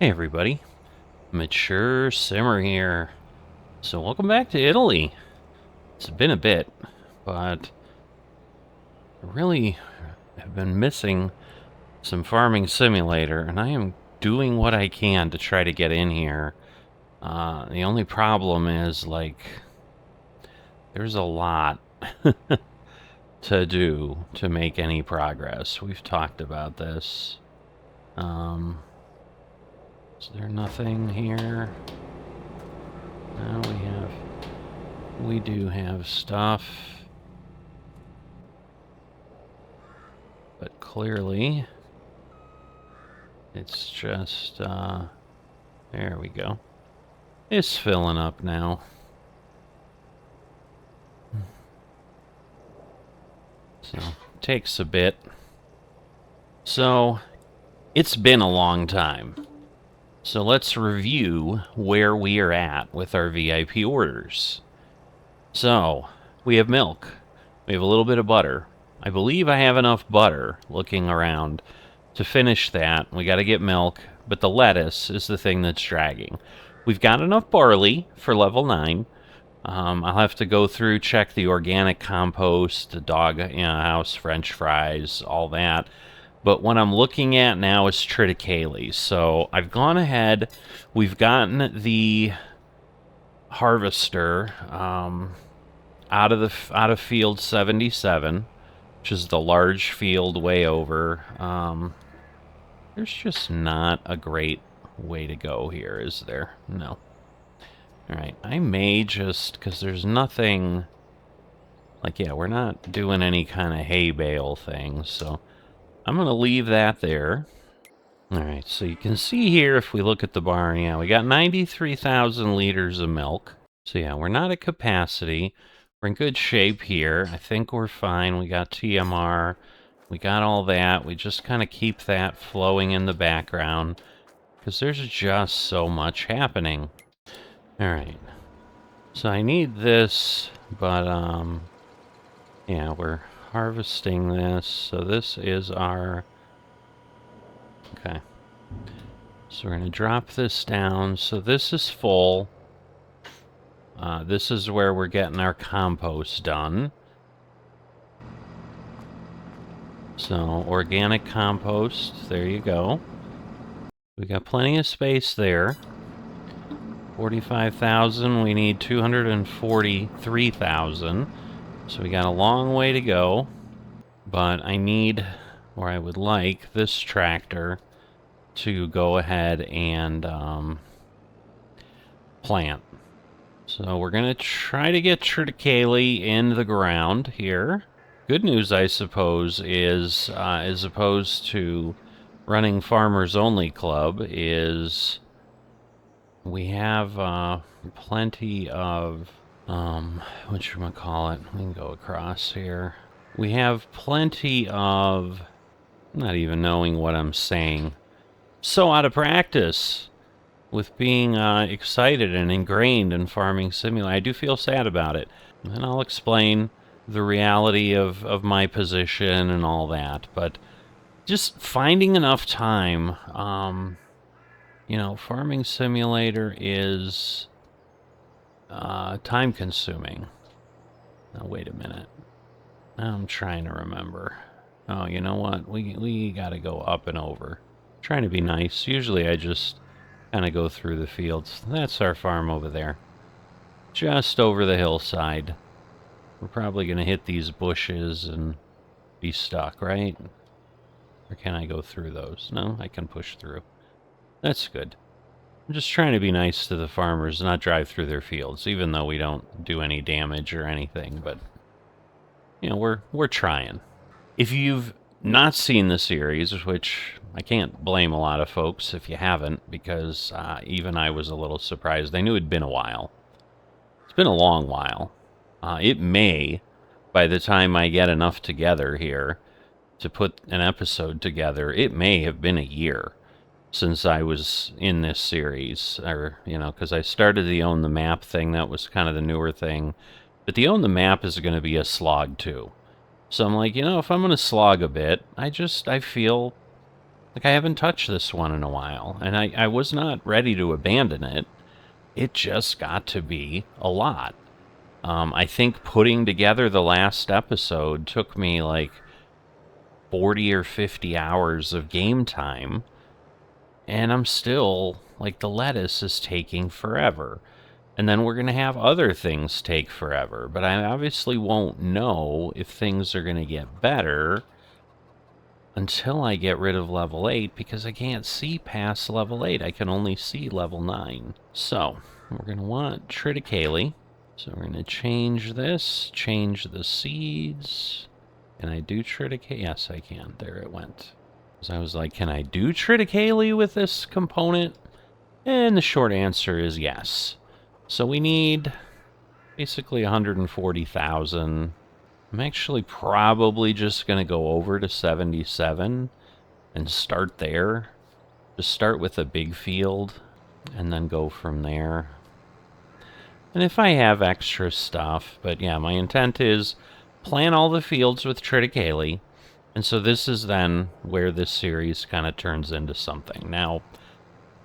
Hey everybody, Mature Simmer here. So welcome back to Italy. It's been a bit, but I really have been missing some farming simulator, and I am doing what I can to try to get in here. The only problem is, there's a lot to do to make any progress. We've talked about this. Is there nothing here? No, we do have stuff. But clearly, it's just, there we go. It's filling up now. So, takes a bit. So, it's been a long time. So let's review where we are at with our VIP orders. So, we have milk. We have a little bit of butter. I believe I have enough butter, looking around, to finish that. We got to get milk, but the lettuce is the thing that's dragging. We've got enough barley for level 9. I'll have to go through, check the organic compost, the dog house, french fries, all that. But what I'm looking at now is triticale. So I've gone ahead. We've gotten the harvester out of field 77, which is the large field way over. There's just not a great way to go here, is there? No. Alright, I may just, because there's nothing, we're not doing any kind of hay bale thing, so I'm going to leave that there. Alright, so you can see here, if we look at the barn, we got 93,000 liters of milk. So we're not at capacity. We're in good shape here. I think we're fine. We got TMR. We got all that. We just kind of keep that flowing in the background, because there's just so much happening. Alright, so I need this, but, we're harvesting this, so this is our, okay. So we're going to drop this down, so this is full. This is where we're getting our compost done. So, organic compost, there you go. We got plenty of space there. 45,000, we need 243,000. So we got a long way to go. But I need, or I would like, this tractor to go ahead and plant. So we're going to try to get triticale in the ground here. Good news, I suppose, is as opposed to running Farmers Only Club, is we have plenty of, whatchamacallit, we can go across here. We have plenty of, I'm not even knowing what I'm saying. So out of practice with being excited and ingrained in Farming Simulator. I do feel sad about it. And I'll explain the reality of my position and all that. But just finding enough time, Farming Simulator is time-consuming. Now, wait a minute. I'm trying to remember. Oh, you know what? We gotta go up and over. I'm trying to be nice. Usually I just kind of go through the fields. That's our farm over there. Just over the hillside. We're probably going to hit these bushes and be stuck, right? Or can I go through those? No, I can push through. That's good. I'm just trying to be nice to the farmers, not drive through their fields, even though we don't do any damage or anything, but, we're trying. If you've not seen the series, which I can't blame a lot of folks if you haven't, because even I was a little surprised. I knew it'd been a while. It's been a long while. It may, by the time I get enough together here to put an episode together, it may have been a year since I was in this series, or, because I started the Own the Map thing. That was kind of the newer thing. But the Own the Map is going to be a slog, too. So I'm like, if I'm going to slog a bit, I feel Like, I haven't touched this one in a while, and I was not ready to abandon it. It just got to be a lot. I think putting together the last episode took me like 40 or 50 hours of game time, and I'm still, like, the lettuce is taking forever. And then we're going to have other things take forever. But I obviously won't know if things are going to get better until I get rid of level 8, because I can't see past level 8. I can only see level 9. So we're going to want triticale. So we're going to change this, change the seeds. Can I do triticale? Yes, I can. There it went. So I was like, can I do triticale with this component? And the short answer is yes. So we need basically 140,000. I'm actually probably just going to go over to 77 and start there. Just start with a big field and then go from there. And if I have extra stuff, but yeah, my intent is plan all the fields with triticale. And so this is then where this series kind of turns into something. Now,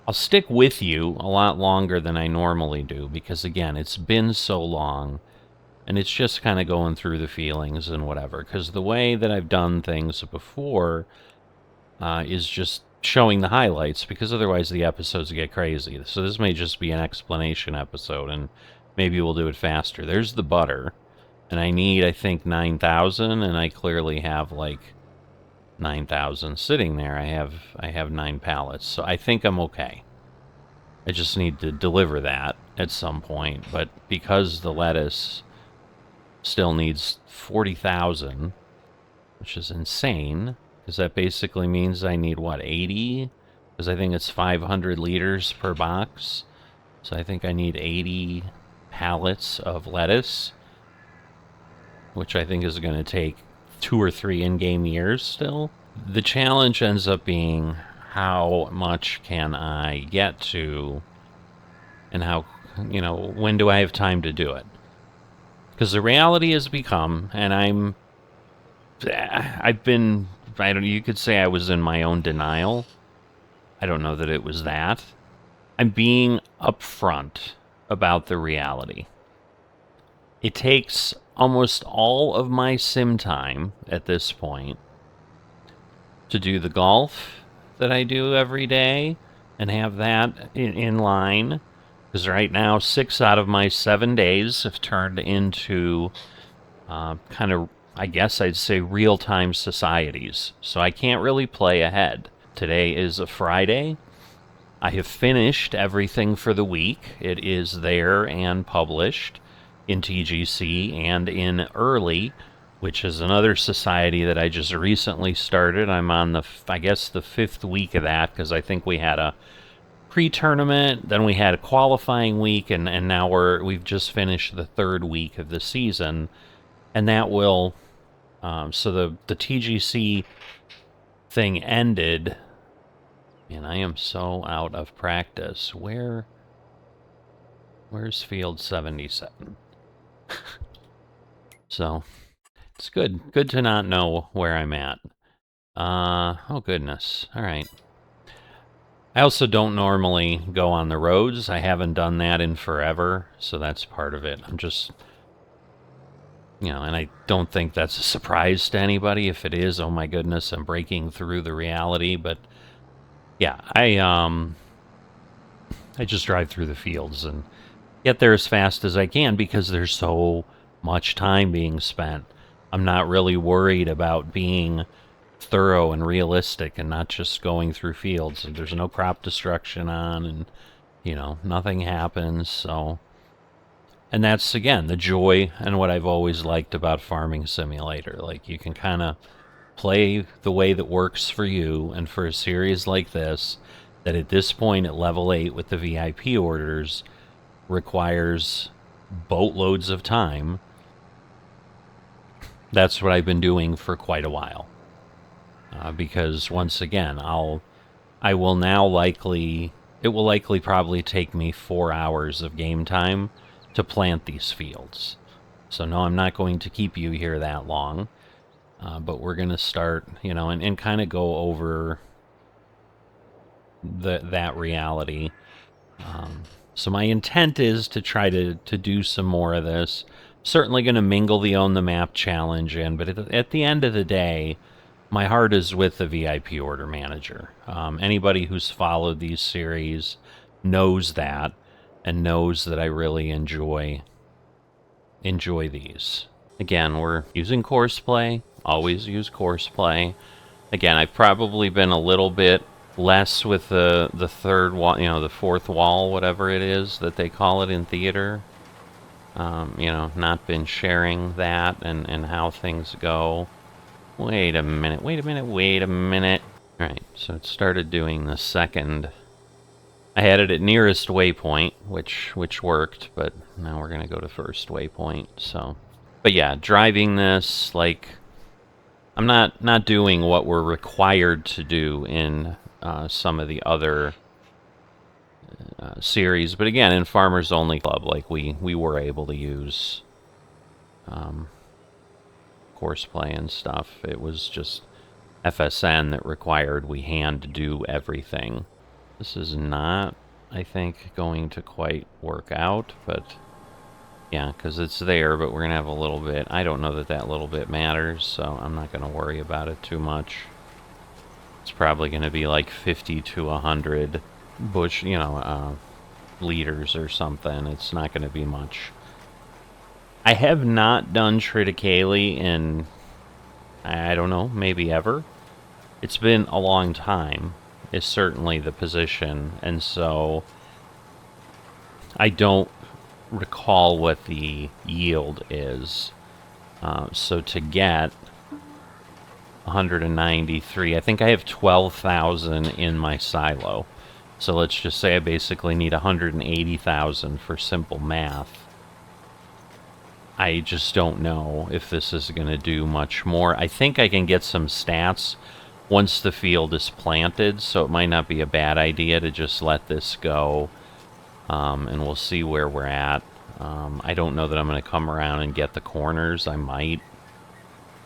I'll stick with you a lot longer than I normally do, because again, it's been so long, and it's just kind of going through the feelings and whatever, because the way that I've done things before is just showing the highlights, because otherwise the episodes get crazy. So this may just be an explanation episode, and maybe we'll do it faster. There's the butter, and I need, I think, 9,000, and I clearly have like 9,000 sitting there. I have 9 pallets, so I think I'm okay. I just need to deliver that at some point, but because the lettuce still needs 40,000, which is insane, because that basically means I need, what, 80? Because I think it's 500 liters per box, so I think I need 80 pallets of lettuce, which I think is going to take 2 or 3 in-game years still. The challenge ends up being how much can I get to, and how, when do I have time to do it? Because the reality has become, and you could say I was in my own denial. I don't know that it was that. I'm being upfront about the reality. It takes almost all of my sim time at this point to do the golf that I do every day and have that in line. Because right now, 6 out of my 7 days have turned into kind of, I guess I'd say, real-time societies. So I can't really play ahead. Today is a Friday. I have finished everything for the week. It is there and published in TGC and in Early, which is another society that I just recently started. I'm on the 5th week of that, because I think we had a pre-tournament, then we had a qualifying week, and now we've just finished the 3rd week of the season, and that will, so the TGC thing ended, and I am so out of practice. Where's field 77? So it's good to not know where I'm at. Oh goodness, all right. I also don't normally go on the roads. I haven't done that in forever, so that's part of it. I'm just, and I don't think that's a surprise to anybody. If it is, oh my goodness, I'm breaking through the reality. But yeah, I just drive through the fields and get there as fast as I can, because there's so much time being spent. I'm not really worried about being thorough and realistic and not just going through fields. There's no crop destruction on, and nothing happens. So, and that's again the joy and what I've always liked about Farming Simulator. Like, you can kind of play the way that works for you, and for a series like this that at this point at level 8 with the VIP orders requires boatloads of time, that's what I've been doing for quite a while. Because once again, it will likely probably take me 4 hours of game time to plant these fields. So no, I'm not going to keep you here that long, but we're going to start, and kind of go over that reality. So my intent is to try to do some more of this. Certainly going to mingle the Own the Map challenge in, but at the end of the day, my heart is with the VIP Order Manager. Anybody who's followed these series knows that, and knows that I really enjoy these. Again, we're using Courseplay. Always use Courseplay. Again, I've probably been a little bit less with the third wall, the fourth wall, whatever it is that they call it in theater. Not been sharing that and how things go. Wait a minute. Alright, so it started doing the second. I had it at nearest waypoint, which worked, but now we're going to go to first waypoint, so. But yeah, driving this, like, I'm not doing what we're required to do in some of the other series, but again, in Farmers Only Club, like, we were able to use Courseplay and stuff. It was just FSN that required we hand do everything. This is not, I think, going to quite work out, but yeah, because it's there, but we're going to have a little bit. I don't know that little bit matters, so I'm not going to worry about it too much. It's probably going to be like 50 to 100 bush, liters or something. It's not going to be much. I have not done triticale in, I don't know, maybe ever. It's been a long time, is certainly the position, and so I don't recall what the yield is. So to get 193, I think I have 12,000 in my silo. So let's just say I basically need 180,000 for simple math. I just don't know if this is going to do much more. I think I can get some stats once the field is planted, so it might not be a bad idea to just let this go, and we'll see where we're at. I don't know that I'm going to come around and get the corners. I might.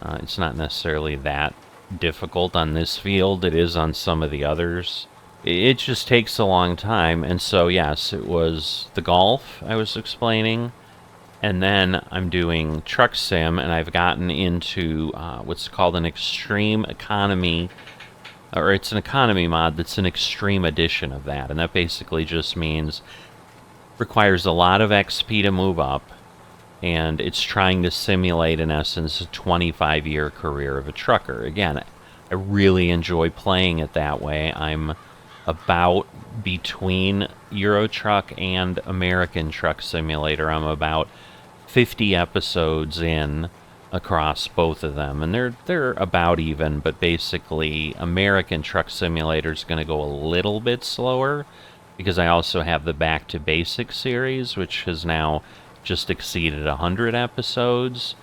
It's not necessarily that difficult on this field. It is on some of the others. It just takes a long time, and so yes, it was the golf I was explaining. And then I'm doing Truck Sim, and I've gotten into what's called an Extreme Economy, or it's an economy mod that's an extreme edition of that. And that basically just means requires a lot of XP to move up, and it's trying to simulate, in essence, a 25-year career of a trucker. Again, I really enjoy playing it that way. I'm about between Euro Truck and American Truck Simulator. I'm about 50 episodes in across both of them, and they're about even, but basically American Truck Simulator is going to go a little bit slower because I also have the Back to Basics series, which has now just exceeded 100 episodes.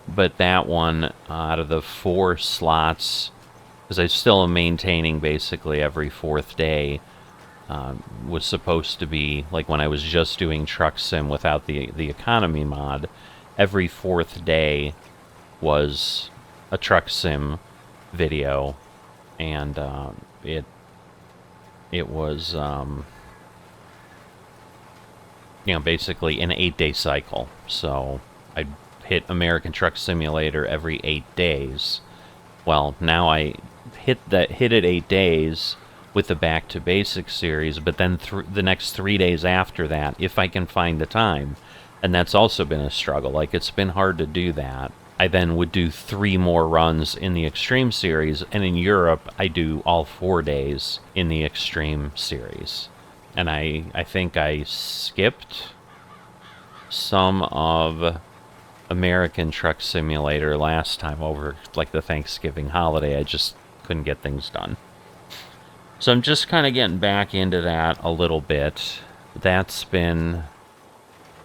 But that one, out of the 4 slots, because I still am maintaining basically every 4th day, was supposed to be, like when I was just doing Truck Sim without the economy mod, every 4th day was a Truck Sim video, and it was basically an 8-day cycle. So I'd hit American Truck Simulator every 8 days. Well, now I hit it 8 days with the Back to Basics series, but then the next 3 days after that, if I can find the time. And that's also been a struggle. Like, it's been hard to do that. I then would do 3 more runs in the Extreme series, and in Europe, I do all 4 days in the Extreme series. And I think I skipped some of American Truck Simulator last time over, like, the Thanksgiving holiday. I just couldn't get things done. So I'm just kind of getting back into that a little bit. That's been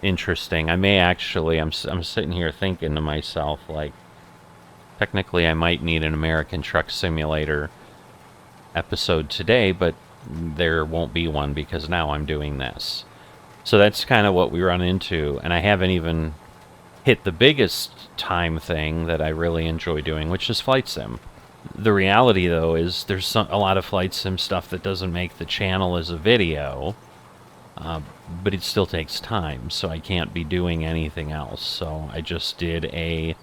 interesting. I may actually, I'm sitting here thinking to myself, like, technically I might need an American Truck Simulator episode today, but there won't be one because now I'm doing this. So that's kind of what we run into, and I haven't even hit the biggest time thing that I really enjoy doing, which is Flight Sim. The reality, though, is there's a lot of flight sim stuff that doesn't make the channel as a video, but it still takes time, so I can't be doing anything else. So I just did a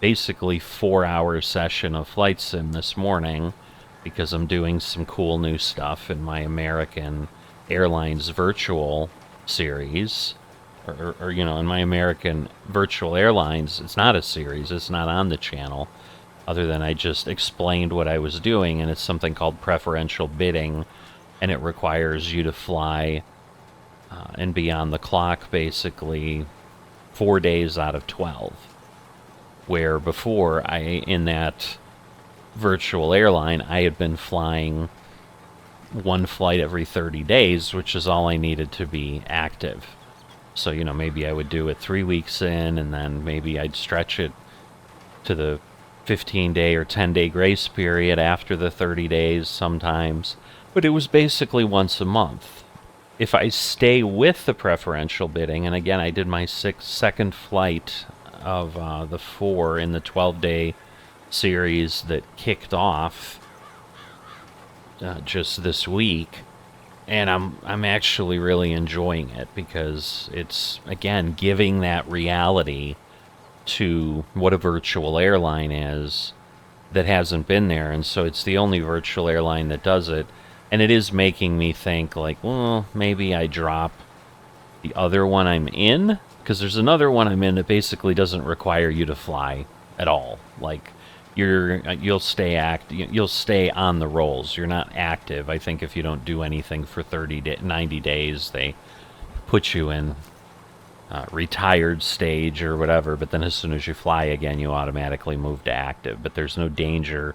basically 4-hour session of flight sim this morning because I'm doing some cool new stuff in my American Airlines virtual series. Or in my American virtual airlines, it's not a series, it's not on the channel, other than I just explained what I was doing, and it's something called preferential bidding, and it requires you to fly and be on the clock basically 4 days out of 12. Where before, in that virtual airline, I had been flying one flight every 30 days, which is all I needed to be active. So, maybe I would do it 3 weeks in, and then maybe I'd stretch it to the 15-day or 10-day grace period after the 30 days sometimes. But it was basically once a month. If I stay with the preferential bidding, and again, I did my second flight of the 4 in the 12-day series that kicked off just this week, and I'm actually really enjoying it because it's, again, giving that reality to what a virtual airline is that hasn't been there. And so it's the only virtual airline that does it, and it is making me think, like, well, maybe I drop the other one I'm in, because there's another one I'm in that basically doesn't require you to fly at all. Like, you'll stay on the rolls. You're not active. I think if you don't do anything for 90 days, they put you in retired stage or whatever, but then as soon as you fly again, you automatically move to active. But there's no danger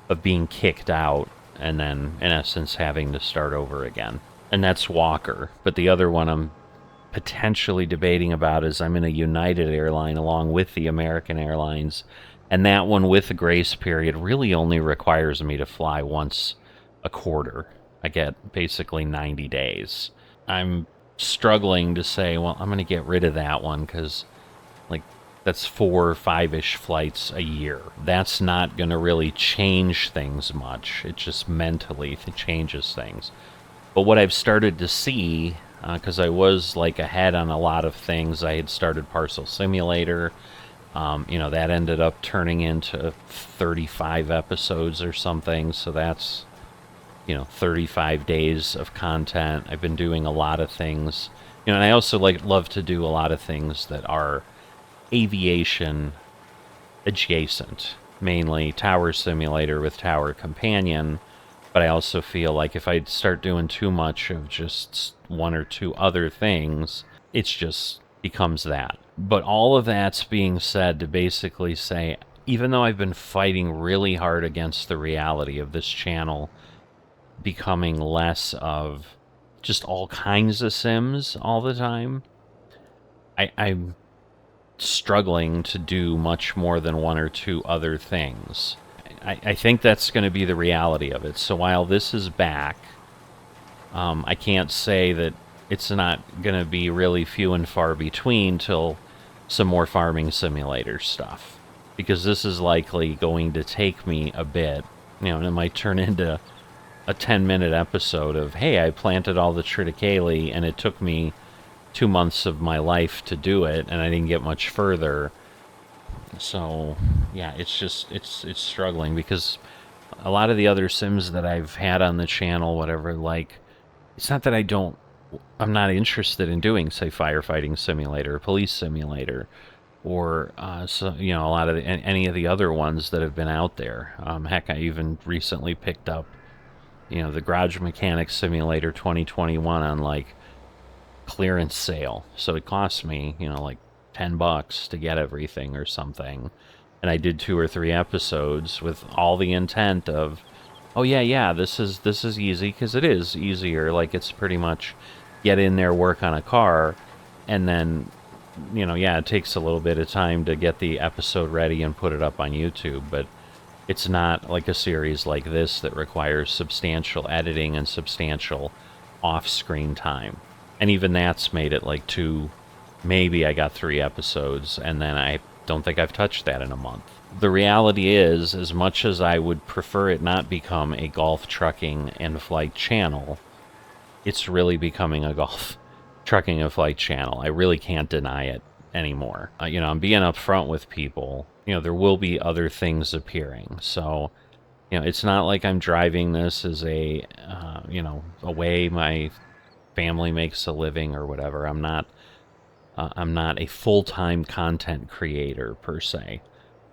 of being kicked out and then, in essence, having to start over again. And that's Walker. But the other one I'm potentially debating about is I'm in a United airline along with the American Airlines, and that one with a grace period really only requires me to fly once a quarter. I get basically 90 days. I'm struggling to say, well, I'm going to get rid of that one because, like, that's 4 or 5-ish flights a year. That's not going to really change things much. It just mentally changes things. But what I've started to see, because I was like ahead on a lot of things, I had started Parcel Simulator. That ended up turning into 35 episodes or something. So that's, 35 days of content. I've been doing a lot of things. And I also love to do a lot of things that are aviation adjacent, mainly Tower Simulator with Tower Companion. But I also feel like if I start doing too much of just one or two other things, it's just becomes that. But all of that's being said to basically say, even though I've been fighting really hard against the reality of this channel becoming less of just all kinds of sims all the time, I'm struggling to do much more than one or two other things. I think that's going to be the reality of it. So while this is back, I can't say that it's not going to be really few and far between till some more farming simulator stuff. Because this is likely going to take me a bit. And it might turn into a 10-minute episode of, hey, I planted all the triticale, and it took me 2 months of my life to do it, and I didn't get much further. So, yeah, it's struggling, because a lot of the other sims that I've had on the channel, whatever, like, it's not that I'm not interested in doing, say, firefighting simulator, police simulator, or a lot of any of the other ones that have been out there. Heck, I even recently picked up, the Garage Mechanic Simulator 2021 on, like, clearance sale. So it cost me, like $10 to get everything or something. And I did 2 or 3 episodes with all the intent of, oh yeah, this is easy, because it is easier. Like, it's pretty much get in there, work on a car, and then, it takes a little bit of time to get the episode ready and put it up on YouTube, but it's not like a series like this that requires substantial editing and substantial off-screen time. And even that's made it like maybe I got 3 episodes, and then I don't think I've touched that in a month. the reality is, as much as I would prefer it not become a golf trucking and flight channel, it's really becoming a golf trucking and flight channel. I really can't deny it anymore. I'm being upfront with people. There will be other things appearing. So, it's not like I'm driving this as a way my family makes a living or whatever. I'm not a full-time content creator per se.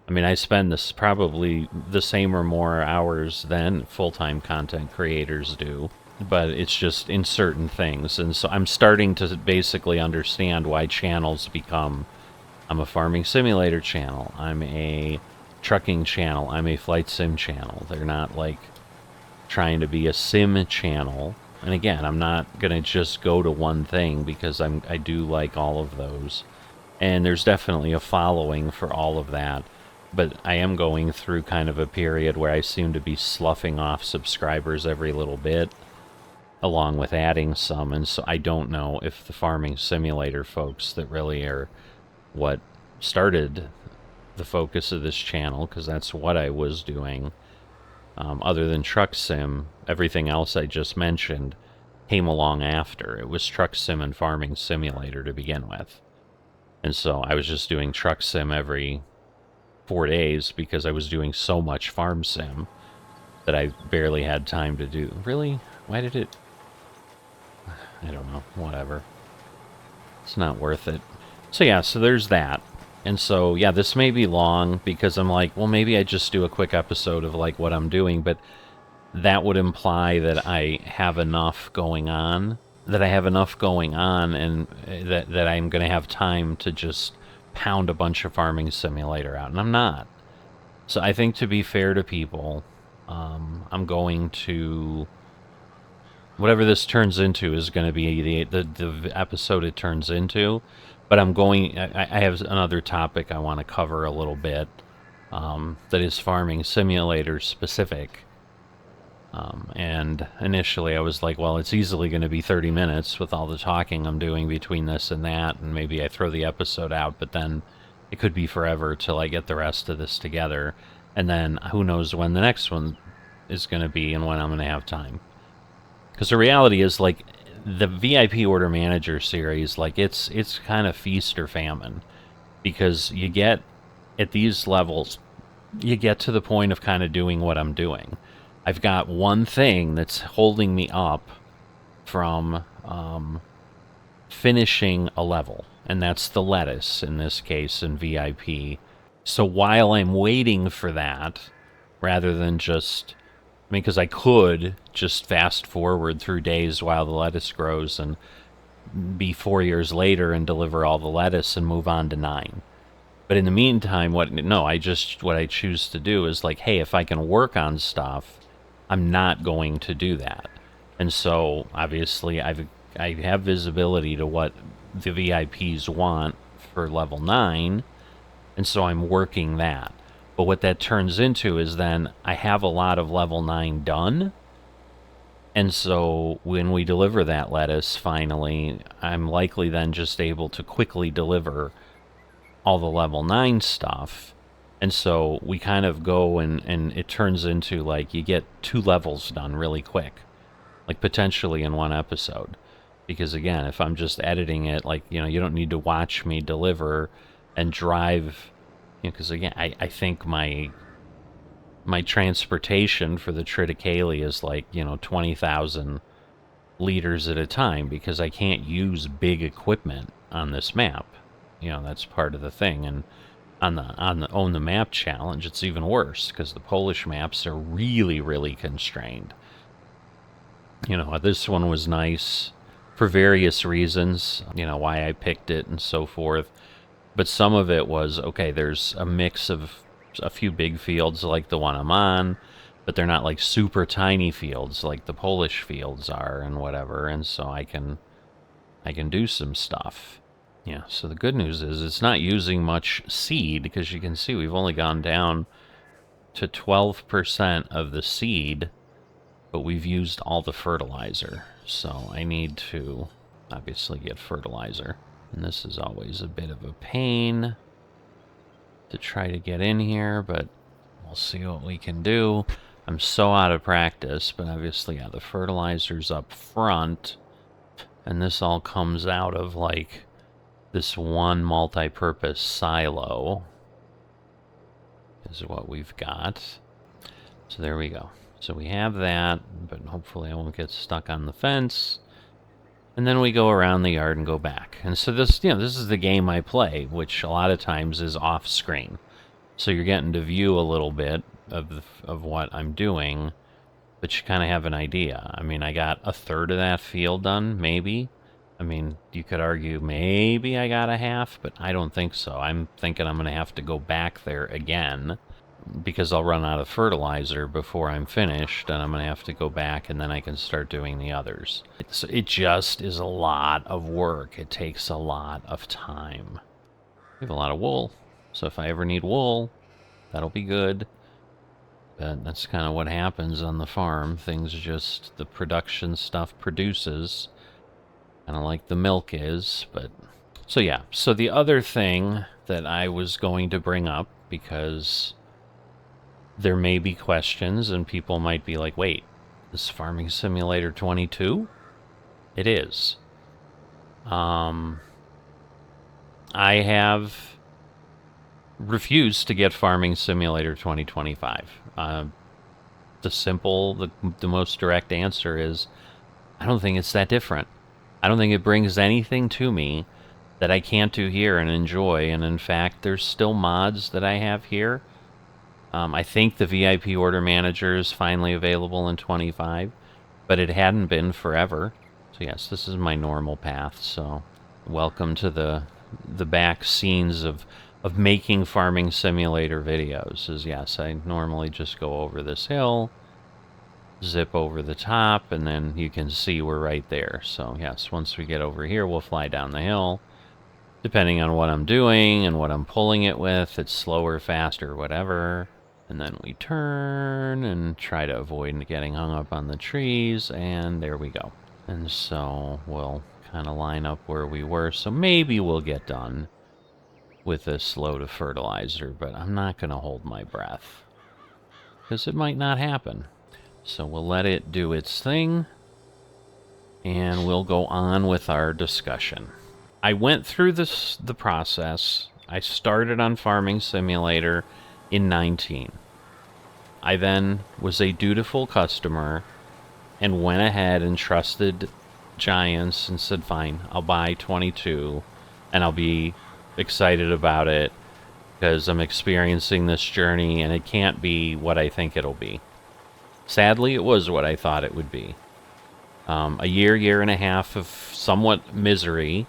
I mean, I spend this probably the same or more hours than full-time content creators do, but it's just in certain things. And so I'm starting to basically understand why channels become, I'm a farming simulator channel, I'm a trucking channel, I'm a flight sim channel. They're not like trying to be a sim channel. And again, I'm not going to just go to one thing because I do like all of those. And there's definitely a following for all of that. But I am going through kind of a period where I seem to be sloughing off subscribers every little bit, along with adding some. And so I don't know if the farming simulator folks that really are what started the focus of this channel, because that's what I was doing, other than truck sim, everything else I just mentioned came along after. It was truck sim and farming simulator to begin with. And so I was just doing truck sim every 4 days because I was doing so much farm sim that I barely had time to do. Really? Why did it? I don't know. Whatever. It's not worth it. So yeah, so there's that. And so, yeah, this may be long because I'm like, well, maybe I just do a quick episode of like what I'm doing, but that would imply that I have enough going on, and that I'm going to have time to just pound a bunch of farming simulator out, and I'm not. So I think, to be fair to people, I'm going to, whatever this turns into is going to be the episode it turns into. But I have another topic I want to cover a little bit, that is farming simulator specific. And initially I was like, well, it's easily going to be 30 minutes with all the talking I'm doing between this and that, and maybe I throw the episode out, but then it could be forever till I get the rest of this together. And then who knows when the next one is going to be and when I'm going to have time. Because the reality is, like, the VIP Order Manager series, like, it's kind of feast or famine. Because you get, at these levels, you get to the point of kind of doing what I'm doing. I've got one thing that's holding me up from finishing a level, and that's the lettuce, in this case, in VIP. So while I'm waiting for that, rather than just, because I could just fast forward through days while the lettuce grows and be 4 years later and deliver all the lettuce and move on to 9. But in the meantime, what I choose to do is like, hey, if I can work on stuff, I'm not going to do that. And so obviously I have visibility to what the VIPs want for level 9, and so I'm working that. But what that turns into is then I have a lot of level 9 done, and so when we deliver that lettuce finally, I'm likely then just able to quickly deliver all the level 9 stuff. And so we kind of go and it turns into like you get 2 levels done really quick, like potentially in one episode. Because again, if I'm just editing it, like, you don't need to watch me deliver and drive, because again, I think my transportation for the triticale is like, 20,000 liters at a time, because I can't use big equipment on this map. That's part of the thing. And on the Own the Map challenge, it's even worse because the Polish maps are really, really constrained. This one was nice for various reasons, why I picked it and so forth. But some of it was, okay, there's a mix of a few big fields like the one I'm on, but they're not like super tiny fields like the Polish fields are and whatever. And so I can do some stuff. Yeah, so the good news is it's not using much seed, because you can see we've only gone down to 12% of the seed, but we've used all the fertilizer. So I need to obviously get fertilizer. And this is always a bit of a pain. to try to get in here, but we'll see what we can do. I'm so out of practice, but obviously, yeah, the fertilizer's up front, and this all comes out of, like, this one multi-purpose silo is what we've got. So there we go. So we have that, but hopefully I won't get stuck on the fence. And then we go around the yard and go back. And so this, this is the game I play, which a lot of times is off screen. So you're getting to view a little bit of what I'm doing, but you kind of have an idea. I mean, I got a third of that field done, maybe. I mean, you could argue maybe I got a half, but I don't think so. I'm thinking I'm going to have to go back there again because I'll run out of fertilizer before I'm finished, and I'm going to have to go back, and then I can start doing the others. It just is a lot of work. It takes a lot of time. We have a lot of wool, so if I ever need wool, that'll be good. But that's kind of what happens on the farm. Things just, the production stuff produces, kind of like the milk is. But so yeah, so the other thing that I was going to bring up, because there may be questions and people might be like, wait, this is Farming Simulator 22? It is. I have refused to get Farming Simulator 2025. The most direct answer is, I don't think it's that different. I don't think it brings anything to me that I can't do here and enjoy. And in fact, there's still mods that I have here. I think the VIP Order Manager is finally available in 25, but it hadn't been forever. So yes, this is my normal path. So welcome to the back scenes of making Farming Simulator videos. Is yes, I normally just go over this hill, zip over the top, and then you can see we're right there. So yes, once we get over here, we'll fly down the hill. Depending on what I'm doing and what I'm pulling it with, it's slower, faster, whatever. And then we turn and try to avoid getting hung up on the trees, and there we go. And so we'll kind of line up where we were, so maybe we'll get done with this load of fertilizer, but I'm not going to hold my breath, because it might not happen. So we'll let it do its thing, and we'll go on with our discussion. I went through the process. I started on Farming Simulator in 19. I then was a dutiful customer and went ahead and trusted Giants and said, fine, I'll buy 22 and I'll be excited about it because I'm experiencing this journey and it can't be what I think it'll be. Sadly, it was what I thought it would be. A year and a half of somewhat misery,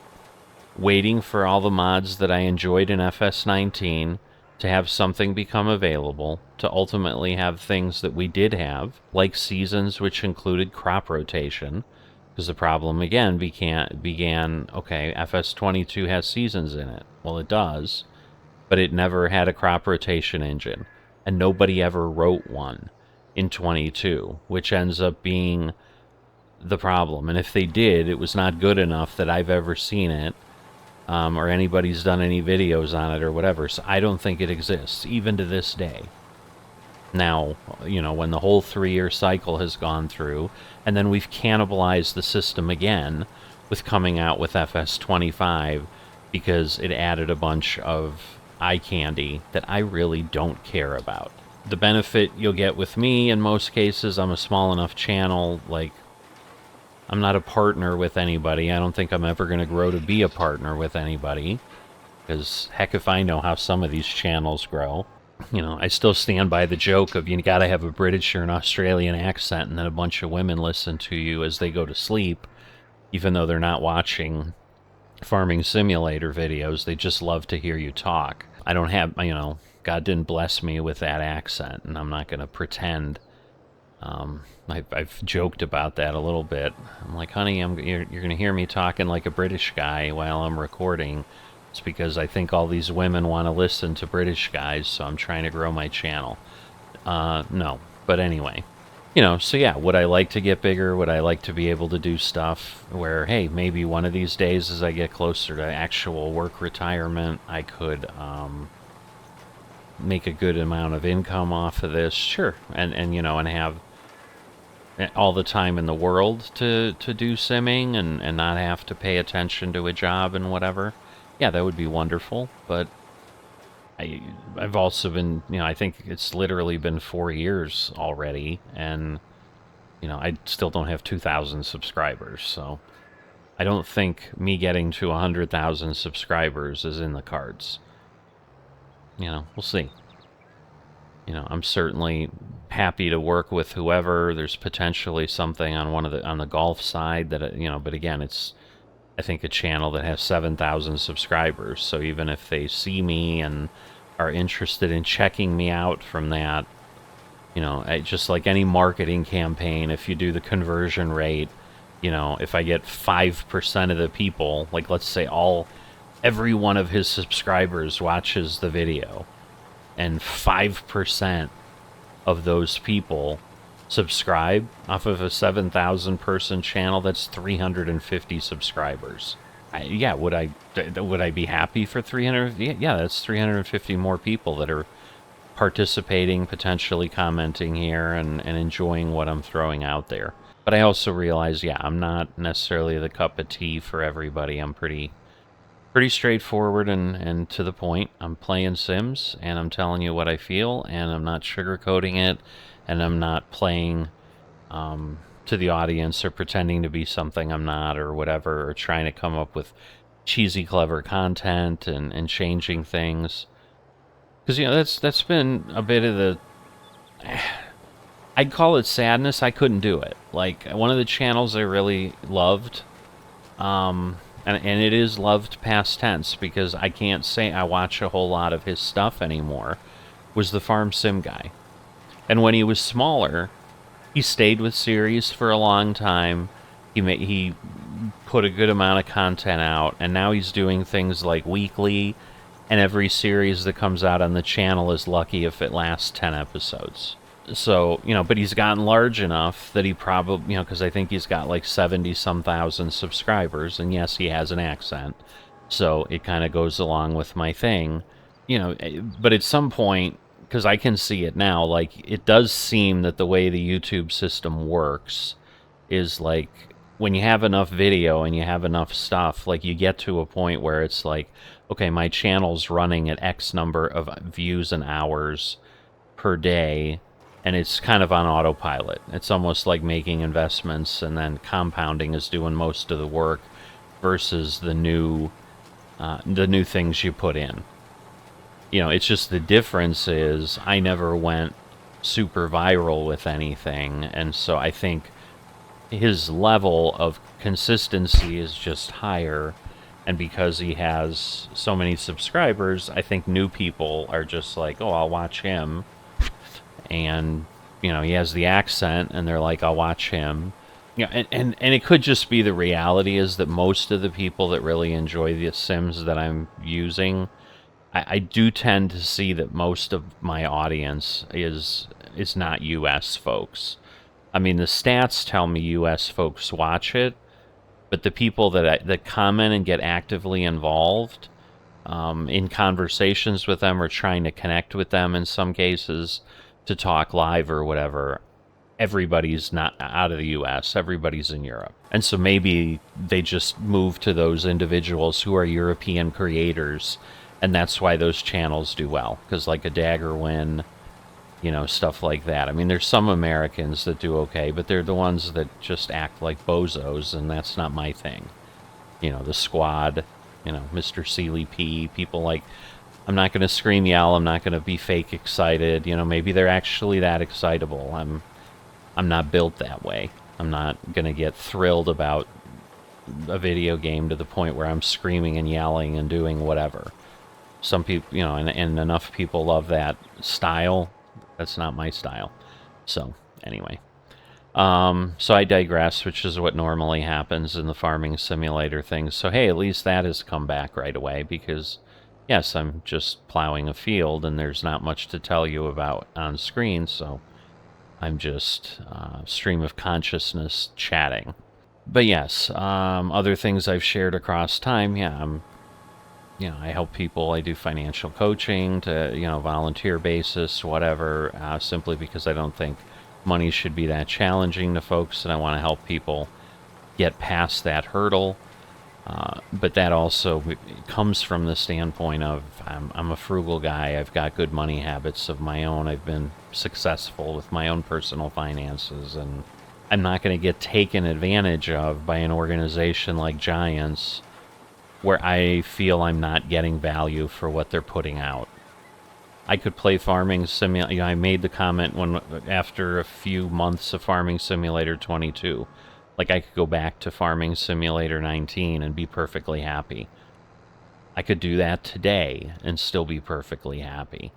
waiting for all the mods that I enjoyed in FS19 to have something become available, to ultimately have things that we did have, like seasons which included crop rotation, because the problem again began, okay, FS22 has seasons in it. Well, it does, but it never had a crop rotation engine, and nobody ever wrote one in 22, which ends up being the problem. And if they did, it was not good enough that I've ever seen it, or anybody's done any videos on it or whatever, so I don't think it exists, even to this day. Now, when the whole 3-year cycle has gone through, and then we've cannibalized the system again with coming out with FS25, because it added a bunch of eye candy that I really don't care about. The benefit you'll get with me, in most cases, I'm a small enough channel, like, I'm not a partner with anybody. I don't think I'm ever going to grow to be a partner with anybody. Because, heck, if I know how some of these channels grow. I still stand by the joke of you got to have a British or an Australian accent, and then a bunch of women listen to you as they go to sleep, even though they're not watching Farming Simulator videos. They just love to hear you talk. I don't have, God didn't bless me with that accent, and I'm not going to pretend. I've joked about that a little bit. I'm like, honey, you're going to hear me talking like a British guy while I'm recording. It's because I think all these women want to listen to British guys, so I'm trying to grow my channel. No, but anyway. So yeah, would I like to get bigger? Would I like to be able to do stuff where, hey, maybe one of these days as I get closer to actual work retirement, I could make a good amount of income off of this, sure, and you know, and have all the time in the world to do simming and not have to pay attention to a job and whatever, yeah, that would be wonderful. But I've also been, you know, I think it's literally been 4 years already, and you know, I still don't have 2,000 subscribers, so I don't think me getting to 100,000 subscribers is in the cards. You know, we'll see. You know, I'm certainly happy to work with whoever. There's potentially something on on the golf side that, you know, but again, it's, I think, a channel that has 7,000 subscribers. So even if they see me and are interested in checking me out from that, you know, just like any marketing campaign, if you do the conversion rate, you know, if I get 5% of the people, like let's say every one of his subscribers watches the video, and 5% of those people subscribe off of a 7,000 person channel, that's 350 subscribers. Yeah, would I be happy for 300? Yeah, that's 350 more people that are participating, potentially commenting here, and enjoying what I'm throwing out there. But I also realize, yeah, I'm not necessarily the cup of tea for everybody. I'm pretty straightforward and to the point. I'm playing Sims, and I'm telling you what I feel, and I'm not sugarcoating it, and I'm not playing to the audience or pretending to be something I'm not or whatever, or trying to come up with cheesy, clever content and changing things. Because, you know, that's been a bit of the... I'd call it sadness. I couldn't do it. Like, one of the channels I really loved, and it is loved past tense because I can't say I watch a whole lot of his stuff anymore, was the Farm Sim guy. And when he was smaller, he stayed with series for a long time. He put a good amount of content out, and now he's doing things like weekly, and every series that comes out on the channel is lucky if it lasts 10 episodes. So, you know, but he's gotten large enough that he probably, you know, because I think he's got like 70-some thousand subscribers, and yes, he has an accent, so it kind of goes along with my thing, you know. But at some point, because I can see it now, like, it does seem that the way the YouTube system works is like, when you have enough video and you have enough stuff, like, you get to a point where it's like, okay, my channel's running at X number of views and hours per day, and it's kind of on autopilot. It's almost like making investments, and then compounding is doing most of the work versus the new things you put in. You know, it's just the difference is I never went super viral with anything, and so I think his level of consistency is just higher, and because he has so many subscribers, I think new people are just like, oh, I'll watch him. And, you know, he has the accent, and they're like, I'll watch him. You know, and it could just be the reality is that most of the people that really enjoy the Sims that I'm using, I do tend to see that most of my audience is not U.S. folks. I mean, the stats tell me U.S. folks watch it, but the people that comment and get actively involved in conversations with them, or trying to connect with them in some cases to talk live or whatever, everybody's not out of the US, everybody's in Europe. And so maybe they just move to those individuals who are European creators, and that's why those channels do well, because like a Daggerwin, you know, stuff like that. I mean, there's some Americans that do okay, but they're the ones that just act like bozos, and that's not my thing. You know, the Squad, you know, Mr. Sealy P, people like, I'm not going to scream yell, I'm not going to be fake excited, you know, maybe they're actually that excitable. I'm not built that way. I'm not going to get thrilled about a video game to the point where I'm screaming and yelling and doing whatever. Some people, you know, and enough people love that style. That's not my style. So, anyway. So I digress, which is what normally happens in the farming simulator things. So, hey, at least that has come back right away, because yes, I'm just plowing a field, and there's not much to tell you about on screen, so I'm just stream of consciousness chatting. But yes, other things I've shared across time, yeah, I help people. I do financial coaching to, volunteer basis, whatever, simply because I don't think money should be that challenging to folks, and I want to help people get past that hurdle. But that also comes from the standpoint of I'm a frugal guy. I've got good money habits of my own. I've been successful with my own personal finances, and I'm not going to get taken advantage of by an organization like Giants where I feel I'm not getting value for what they're putting out. I could play Farming Simulator. I made the comment when after a few months of Farming Simulator 22, like I could go back to Farming Simulator 19 and be perfectly happy. I could do that today and still be perfectly happy.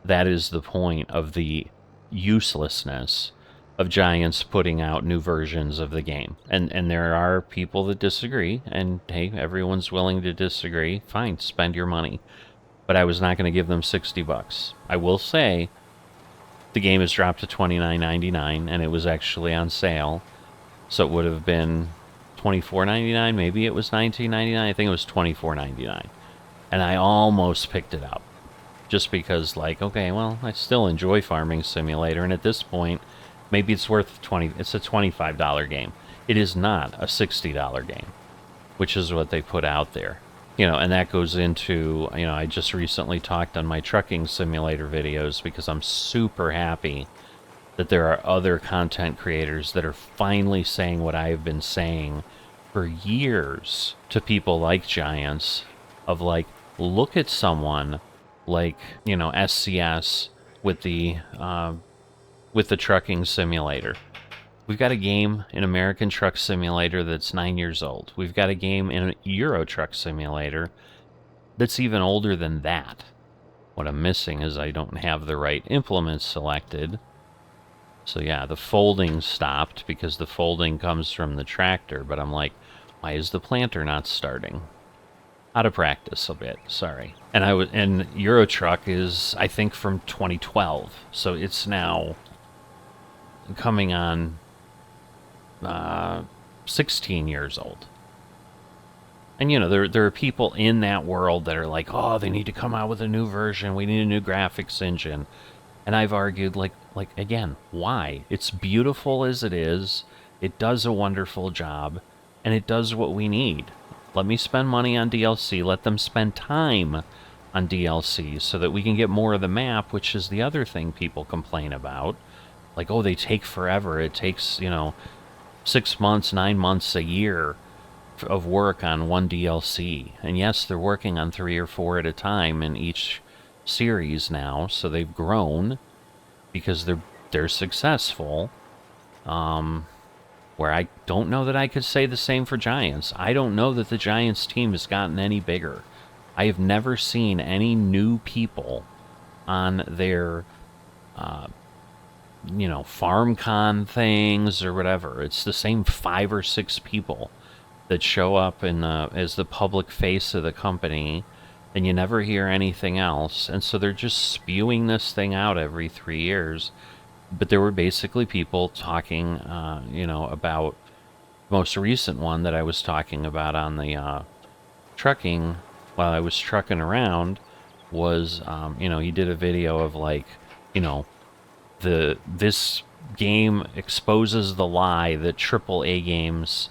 That is the point of the uselessness of Giants putting out new versions of the game. And there are people that disagree, and hey, everyone's willing to disagree. Fine, spend your money. But I was not going to give them $60. I will say the game has dropped to $29.99, and it was actually on sale. So it would have been $24.99. Maybe it was $19.99. I think it was $24.99. And I almost picked it up. Just because, like, okay, well, I still enjoy Farming Simulator, and at this point, maybe it's worth it's a $25 game. It is not a $60 game, which is what they put out there. And that goes into, I just recently talked on my trucking simulator videos because I'm super happy that there are other content creators that are finally saying what I've been saying for years to people like Giants, of like, look at someone like, SCS with the trucking simulator. We've got a game in American Truck Simulator that's 9 years old. We've got a game in Euro Truck Simulator that's even older than that. What I'm missing is I don't have the right implements selected. So yeah, the folding stopped because the folding comes from the tractor, but I'm like, why is the planter not starting? Out of practice a bit, sorry. And Euro Truck is, I think, from 2012, so it's now coming on 16 years old. And there are people in that world that are like, oh, they need to come out with a new version, we need a new graphics engine. And I've argued, like again, why? It's beautiful as it is, it does a wonderful job, and it does what we need. Let me spend money on DLC, let them spend time on DLC so that we can get more of the map, which is the other thing people complain about. Like, oh, they take forever, it takes, 6 months, 9 months, a year of work on one DLC. And yes, they're working on 3 or 4 at a time in each series now, so they've grown because they're successful. Where I don't know that I could say the same for Giants. I don't know that the Giants team has gotten any bigger. I have never seen any new people on their FarmCon things or whatever. It's the same 5 or 6 people that show up as the public face of the company, and you never hear anything else. And so they're just spewing this thing out every 3 years. But there were basically people talking, about the most recent one that I was talking about on the trucking while I was trucking around was, he did a video of like, this game exposes the lie that AAA games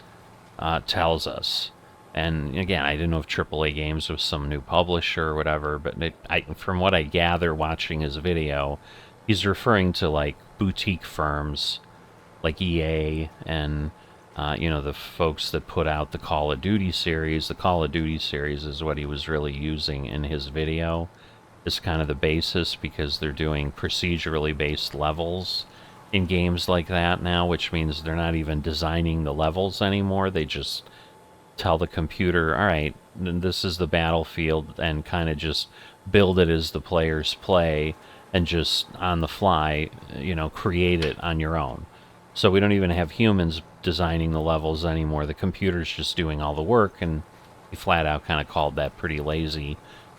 tells us. And again, I didn't know if AAA games was some new publisher or whatever, but from what I gather watching his video, he's referring to like boutique firms like EA and the folks that put out the Call of Duty series. The Call of Duty series is what he was really using in his video as kind of the basis, because they're doing procedurally based levels in games like that now, which means they're not even designing the levels anymore. They just tell the computer, all right, this is the battlefield, and kind of just build it as the players play, and just on the fly, create it on your own. So we don't even have humans designing the levels anymore. The computer's just doing all the work, and he flat out kind of called that pretty lazy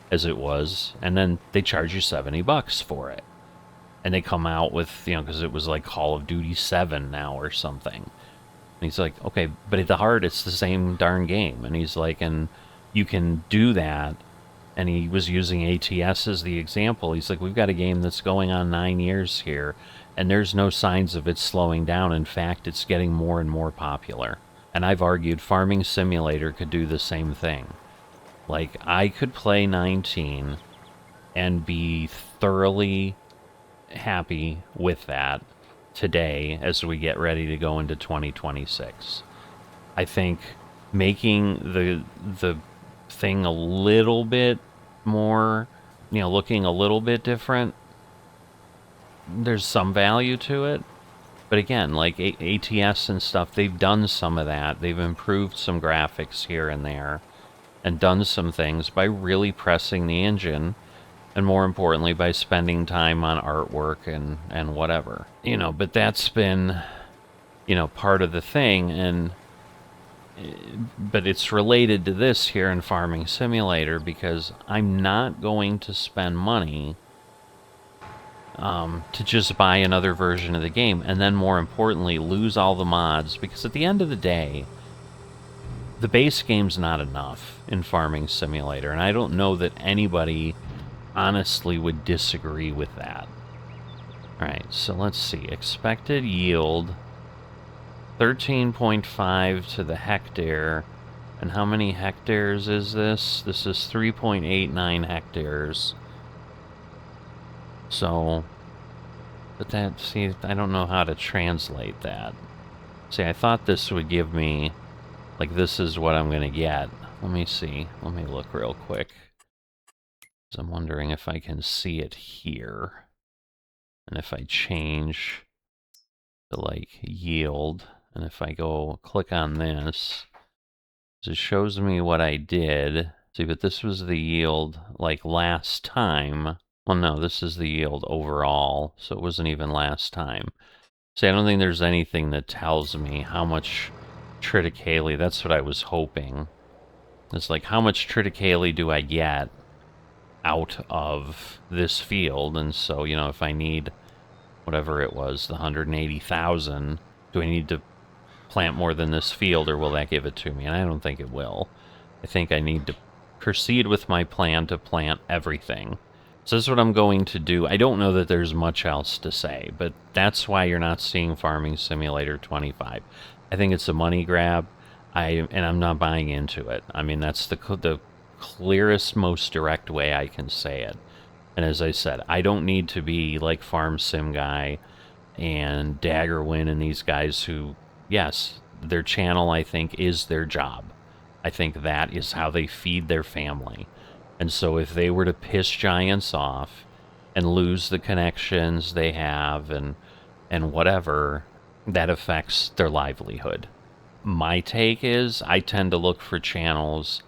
as it was. And then they charge you $70 for it. And they come out with, because it was like Call of Duty 7 now or something. And he's like, okay, but at the heart, it's the same darn game. And he's like, and you can do that And he was using ATS as the example. He's like, we've got a game that's going on 9 years here, and there's no signs of it slowing down. In fact, it's getting more and more popular. And I've argued Farming Simulator could do the same thing. Like, I could play 19 and be thoroughly happy with that today as we get ready to go into 2026. I think making the thing a little bit more, looking a little bit different, there's some value to it. But again, like ATS and stuff, they've done some of that. They've improved some graphics here and there and done some things by really pressing the engine, and more importantly, by spending time on artwork and whatever. But that's been, part of the thing, but it's related to this here in Farming Simulator, because I'm not going to spend money to just buy another version of the game, and then more importantly, lose all the mods, because at the end of the day, the base game's not enough in Farming Simulator, and I don't know that anybody honestly would disagree with that. Alright, so let's see. Expected yield, 13.5 to the hectare. And how many hectares is this? This is 3.89 hectares. So, but that, see, I don't know how to translate that. See, I thought this would give me, like, this is what I'm going to get. Let me see. Let me look real quick. So I'm wondering if I can see it here. And if I change the, like, yield, and if I go click on this, so it shows me what I did. See, but this was the yield, like, last time. Well, no, this is the yield overall, so it wasn't even last time. See, I don't think there's anything that tells me how much triticale, that's what I was hoping. It's like, how much triticale do I get out of this field? And so, if I need whatever it was, the 180,000, do I need to plant more than this field, or will that give it to me? And I don't think it will. I think I need to proceed with my plan to plant everything. So this is what I'm going to do. I don't know that there's much else to say, but that's why you're not seeing Farming Simulator 25. I think it's a money grab, and I'm not buying into it. I mean, that's the clearest, most direct way I can say it. And as I said, I don't need to be like Farm Sim Guy and Daggerwin and these guys who, yes, their channel, I think, is their job. I think that is how they feed their family. And so if they were to piss giants off and lose the connections they have and whatever, that affects their livelihood. My take is I tend to look for channels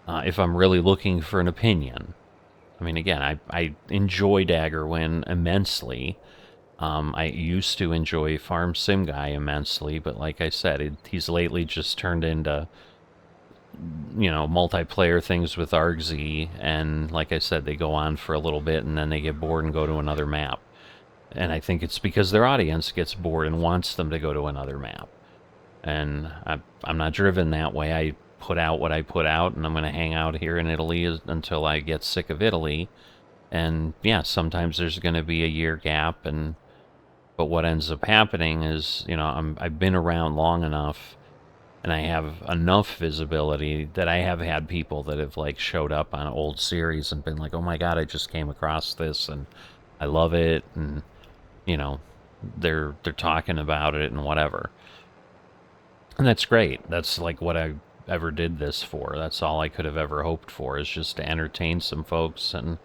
if I'm really looking for an opinion. I mean, again, I enjoy Daggerwin immensely. I used to enjoy Farm Sim Guy immensely, but like I said, he's lately just turned into, multiplayer things with ArgZ, and like I said, they go on for a little bit and then they get bored and go to another map. And I think it's because their audience gets bored and wants them to go to another map. And I'm not driven that way. I put out what I put out, and I'm going to hang out here in Italy until I get sick of Italy. And yeah, sometimes there's going to be a year gap, but what ends up happening is, I've been around long enough, and I have enough visibility that I have had people that have, like, showed up on old series and been like, oh my god, I just came across this and I love it, and they're talking about it and whatever. And that's great. That's like what I ever did this for. That's all I could have ever hoped for, is just to entertain some folks and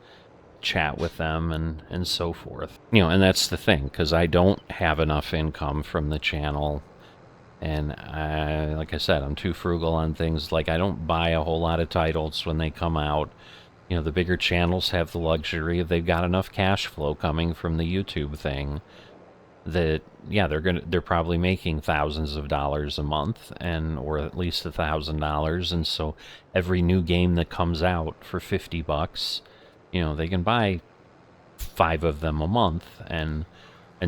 chat with them and so forth. And that's the thing, because I don't have enough income from the channel, and like I said, I'm too frugal on things. Like, I don't buy a whole lot of titles when they come out. The bigger channels have the luxury of, they've got enough cash flow coming from the YouTube thing that, yeah, they're probably making thousands of dollars a month, or at least $1,000, and so every new game that comes out for $50, they can buy 5 of them a month and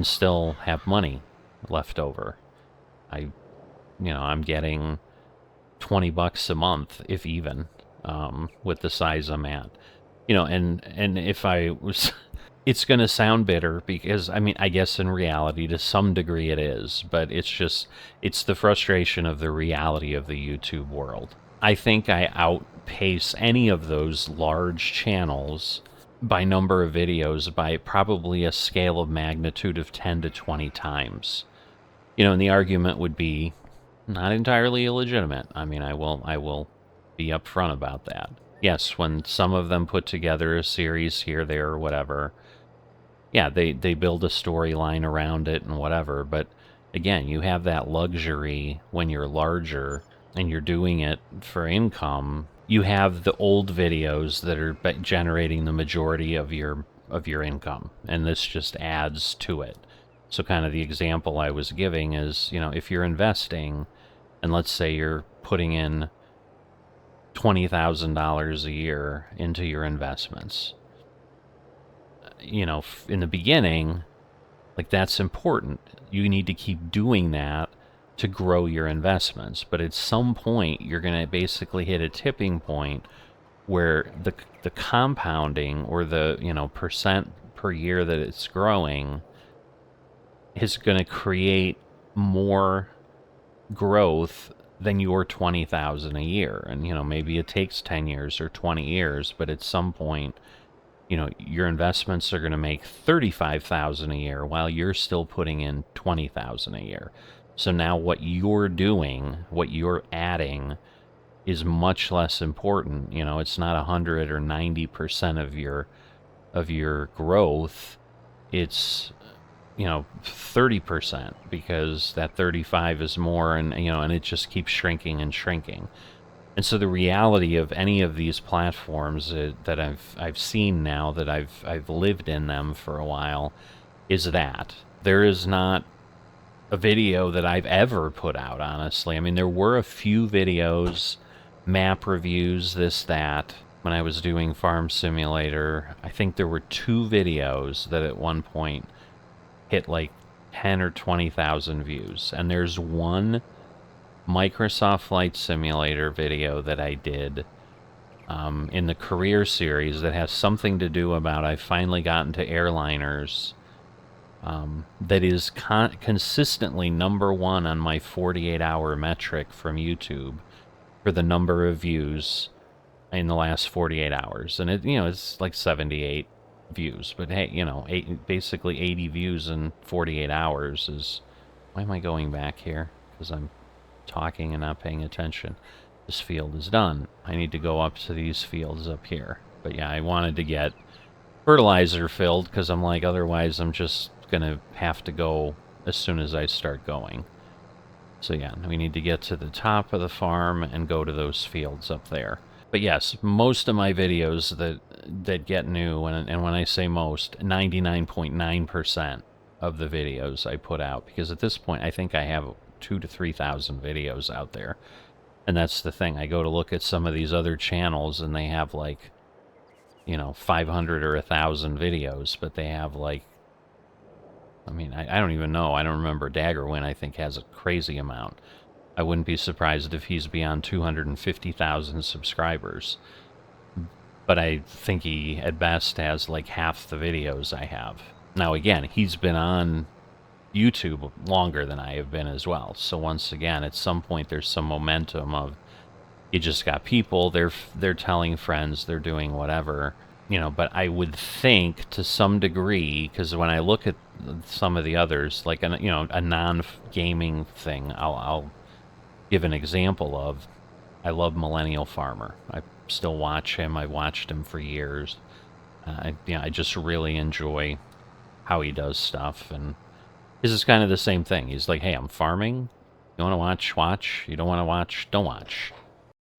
still have money left over. I'm getting $20 a month, if even, with the size I'm at. And if I was, it's going to sound bitter because, I mean, I guess in reality, to some degree it is, but it's the frustration of the reality of the YouTube world. I think I outpace any of those large channels by number of videos by probably a scale of magnitude of 10 to 20 times. And the argument would be not entirely illegitimate. I mean, I will be upfront about that. Yes, when some of them put together a series here, there, or whatever, yeah, they build a storyline around it and whatever. But again, you have that luxury when you're larger and you're doing it for income. You have the old videos that are generating the majority of your income, and this just adds to it. So kind of the example I was giving is, if you're investing, and let's say you're putting in $20,000 a year into your investments, in the beginning, like, that's important. You need to keep doing that to grow your investments. But at some point, you're going to basically hit a tipping point where the compounding, or the, percent per year that it's growing, is going to create more growth than your 20,000 a year. And maybe it takes 10 years or 20 years, but at some point, your investments are going to make 35,000 a year while you're still putting in 20,000 a year. So now what you're doing, what you're adding, is much less important. It's not 100 or 90% of your growth. It's 30%, because that 35 is more, and and it just keeps shrinking and shrinking. And so the reality of any of these platforms that I've seen now that I've lived in them for a while is that there is not a video that I've ever put out, honestly. I mean, there were a few videos, map reviews, this, that, when I was doing Farm Simulator. I think there were 2 videos that at one point hit like 10 or 20,000 views. And there's one Microsoft Flight Simulator video that I did in the career series that has something to do about I've finally gotten to airliners, that is consistently #1 on my 48-hour metric from YouTube for the number of views in the last 48 hours. And it's like 78 views, but hey, basically 80 views in 48 hours is... Why am I going back here? Because I'm talking and not paying attention. This field is done. I need to go up to these fields up here. But yeah, I wanted to get fertilizer filled, because I'm like, otherwise I'm just gonna have to go as soon as I start going. So yeah, we need to get to the top of the farm and go to those fields up there. But yes, most of my videos that get new, and when I say most, 99.9% of the videos I put out, because at this point I think I have 2,000 to 3,000 videos out there. And that's the thing. I go to look at some of these other channels and they have like, 500 or 1,000 videos, but they have like, I mean, I don't even know. I don't remember. Daggerwin, I think, has a crazy amount. I wouldn't be surprised if he's beyond 250,000 subscribers. But I think he, at best, has like half the videos I have. Now, again, he's been on YouTube longer than I have been as well. So once again, at some point, there's some momentum of, you just got people, they're telling friends, they're doing whatever. But I would think to some degree, because when I look at some of the others, like a non-gaming thing, I'll give an example of. I love Millennial Farmer. I still watch him. I've watched him for years. I just really enjoy how he does stuff, and this is kind of the same thing. He's like, hey, I'm farming. You want to watch? Watch. You don't want to watch? Don't watch.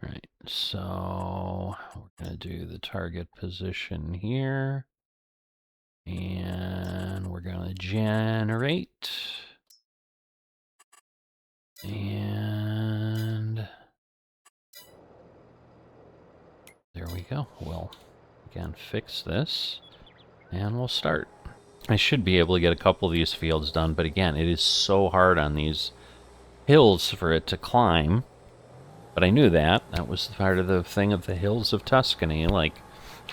All right, so we're going to do the target position here. And we're going to generate. And there we go. We'll, again, fix this. And we'll start. I should be able to get a couple of these fields done, but again, it is so hard on these hills for it to climb. But I knew that. That was part of the thing of the hills of Tuscany. Like,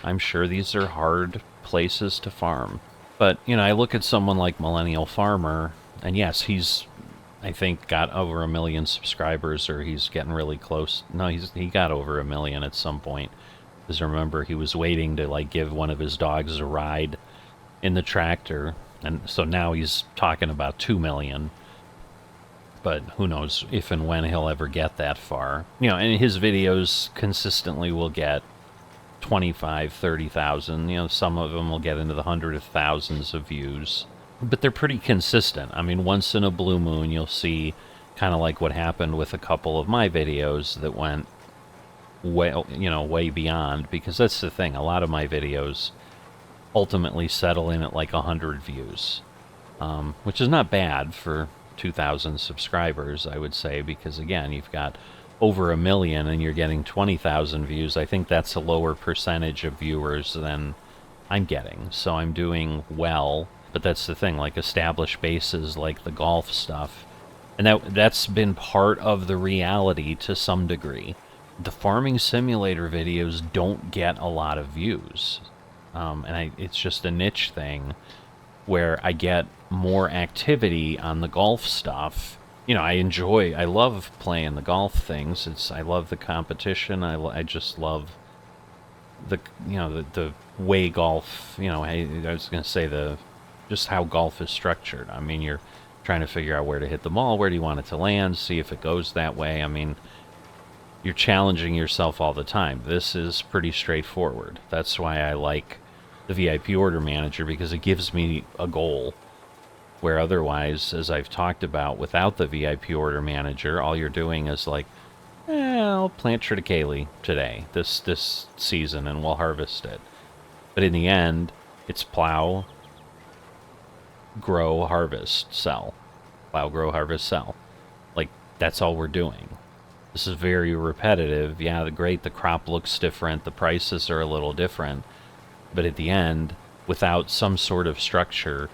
I'm sure these are hard places to farm. But, I look at someone like Millennial Farmer, and yes, he's, I think, got over 1 million subscribers, or he's getting really close. No, he got over 1 million at some point. Because remember, he was waiting to, like, give one of his dogs a ride in the tractor. And so now he's talking about 2 million. But who knows if and when he'll ever get that far. And his videos consistently will get 25, 30,000. Some of them will get into the hundreds of thousands of views. But they're pretty consistent. I mean, once in a blue moon, you'll see kind of like what happened with a couple of my videos that went way beyond. Because that's the thing. A lot of my videos ultimately settle in at like 100 views. Which is not bad for 2,000 subscribers, I would say. Because, again, you've got over 1 million and you're getting 20,000 views. I think that's a lower percentage of viewers than I'm getting. So I'm doing well. But that's the thing, like established bases, like the golf stuff. And that's been part of the reality to some degree. The farming simulator videos don't get a lot of views. It's just a niche thing where I get more activity on the golf stuff. I love playing the golf things. I love the competition. I just love the way golf, I was going to say just how golf is structured. I mean, you're trying to figure out where to hit the ball, where do you want it to land, see if it goes that way. I mean, you're challenging yourself all the time. This is pretty straightforward. That's why I like the VIP order manager, because it gives me a goal. Where otherwise, as I've talked about, without the VIP order manager, all you're doing is like, I'll plant triticale today, this season, and we'll harvest it. But in the end, it's plow, grow, harvest, sell. Plow, grow, harvest, sell. Like, that's all we're doing. This is very repetitive. Yeah, the crop looks different, the prices are a little different. But at the end, without some sort of structure,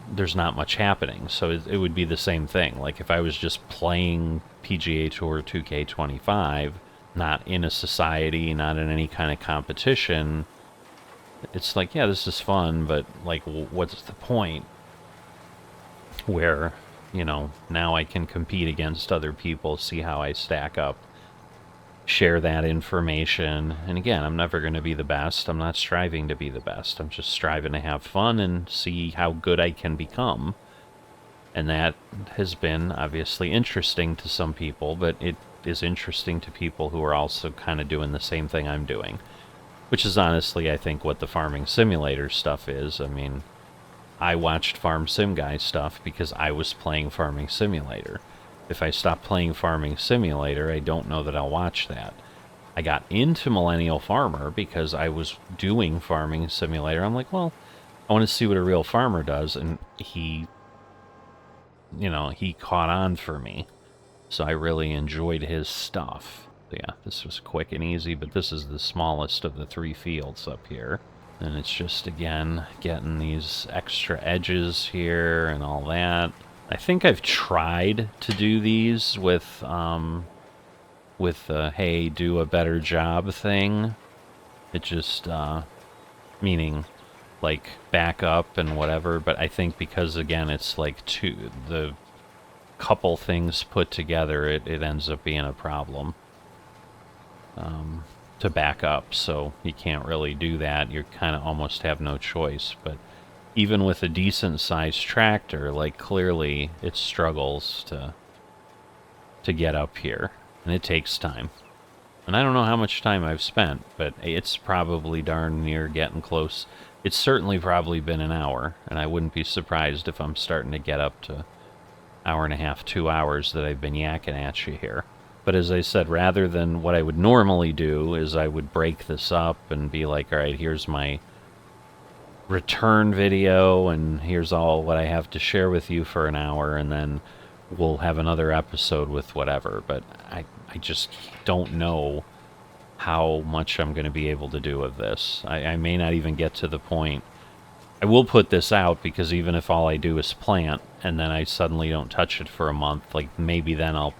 there's not much happening. So it would be the same thing. Like if I was just playing PGA Tour 2K25, not in a society, not in any kind of competition, it's like, yeah, this is fun, but like, what's the point? Where, now I can compete against other people, see how I stack up, share that information. And again, I'm never going to be the best. I'm not striving to be the best. I'm just striving to have fun and see how good I can become. And that has been obviously interesting to some people, but it is interesting to people who are also kind of doing the same thing I'm doing. Which is honestly, I think, what the farming simulator stuff is. I mean, I watched Farm Sim Guy stuff because I was playing Farming Simulator. If I stop playing Farming Simulator, I don't know that I'll watch that. I got into Millennial Farmer because I was doing Farming Simulator. I'm like, well, I want to see what a real farmer does, and he caught on for me. So I really enjoyed his stuff. Yeah, this was quick and easy, but this is the smallest of the 3 fields up here. And it's just, again, getting these extra edges here and all that. I think I've tried to do these with hey, do a better job thing. It just, meaning, like, back up and whatever, but I think because, again, it's like the couple things put together, it ends up being a problem. To back up, so you can't really do that. You kind of almost have no choice. But even with a decent sized tractor, like, clearly it struggles to get up here, and it takes time. And I don't know how much time I've spent, but it's probably darn near getting close. It's certainly probably been an hour, and I wouldn't be surprised if I'm starting to get up to hour and a half, 2 hours that I've been yakking at you here. But as I said, rather than what I would normally do is I would break this up and be like, all right, here's my return video, and here's all what I have to share with you for an hour, and then we'll have another episode with whatever. But I just don't know how much I'm going to be able to do of this. I may not even get to the point. I will put this out, because even if all I do is plant, and then I suddenly don't touch it for a month, like, maybe then I'll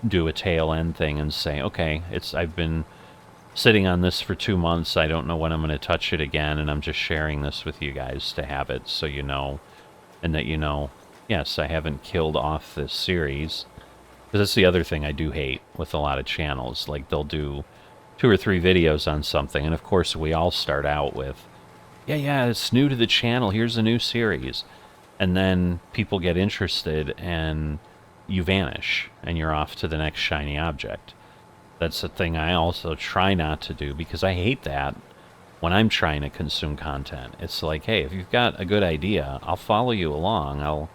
do a tail end thing and say, okay, I've been sitting on this for 2 months. I don't know when I'm going to touch it again, and I'm just sharing this with you guys to have it so you know, and that you know, yes, I haven't killed off this series. Because that's the other thing I do hate with a lot of channels. Like, they'll do 2 or 3 videos on something, and of course we all start out with, yeah, it's new to the channel, here's a new series. And then people get interested, and you vanish, and you're off to the next shiny object. That's a thing I also try not to do, because I hate that when I'm trying to consume content. It's like, hey, if you've got a good idea, I'll follow you along. I'll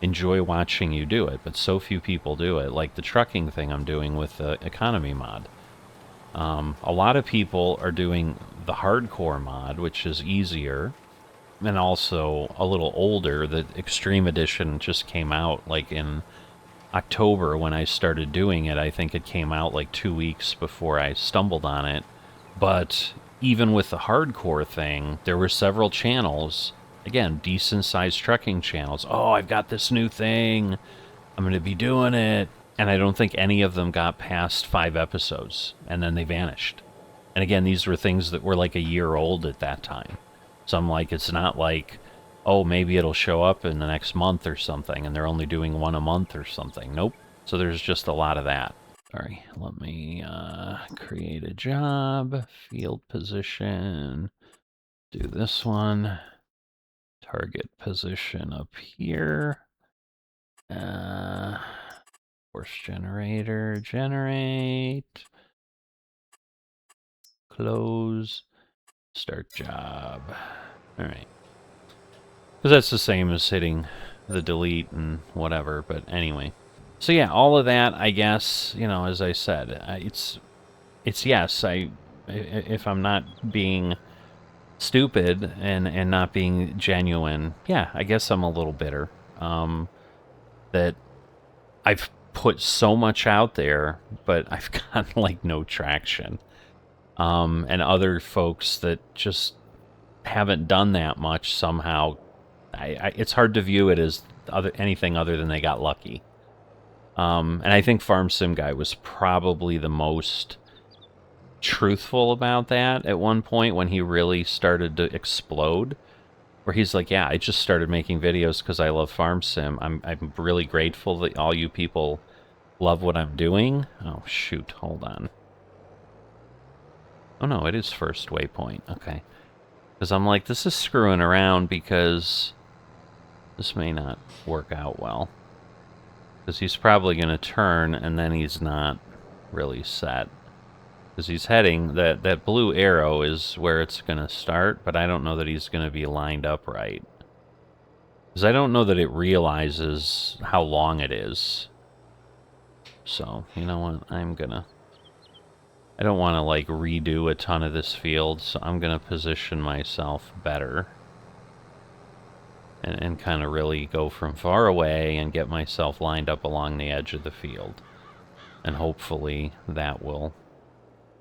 enjoy watching you do it, but so few people do it. Like the trucking thing I'm doing with the economy mod. A lot of people are doing the hardcore mod, which is easier, and also a little older. The Extreme Edition just came out like in October when I started doing it. I think it came out like 2 weeks before I stumbled on it. But even with the hardcore thing, there were several channels, again, decent-sized trucking channels. Oh, I've got this new thing. I'm going to be doing it. And I don't think any of them got past 5 episodes, and then they vanished. And again, these were things that were like a year old at that time. So I'm like, it's not like, oh, maybe it'll show up in the next month or something, and they're only doing 1 a month or something. Nope. So there's just a lot of that. Sorry, let me create a job, field position, do this one, target position up here, force generator, generate, close, start job. All right. Because that's the same as hitting the delete and whatever, but anyway. So yeah, all of that, I guess, you know, as I said, it's yes, if I'm not being stupid and not being genuine, yeah, I guess I'm a little bitter. That I've put so much out there, but I've gotten like no traction. And other folks that just haven't done that much somehow, it's hard to view it as anything other than they got lucky. And I think Farm Sim Guy was probably the most truthful about that at one point when he really started to explode, where he's like, yeah, I just started making videos because I love Farm Sim. I'm really grateful that all you people love what I'm doing. Oh, shoot, hold on. Oh, no, it is first waypoint. Okay. Because I'm like, this is screwing around because this may not work out well. Because he's probably going to turn, and then he's not really set. Because he's heading, that blue arrow is where it's going to start, but I don't know that he's going to be lined up right. Because I don't know that it realizes how long it is. So, you know what, I don't want to, like, redo a ton of this field, so I'm going to position myself better. And kind of really go from far away and get myself lined up along the edge of the field. And hopefully that will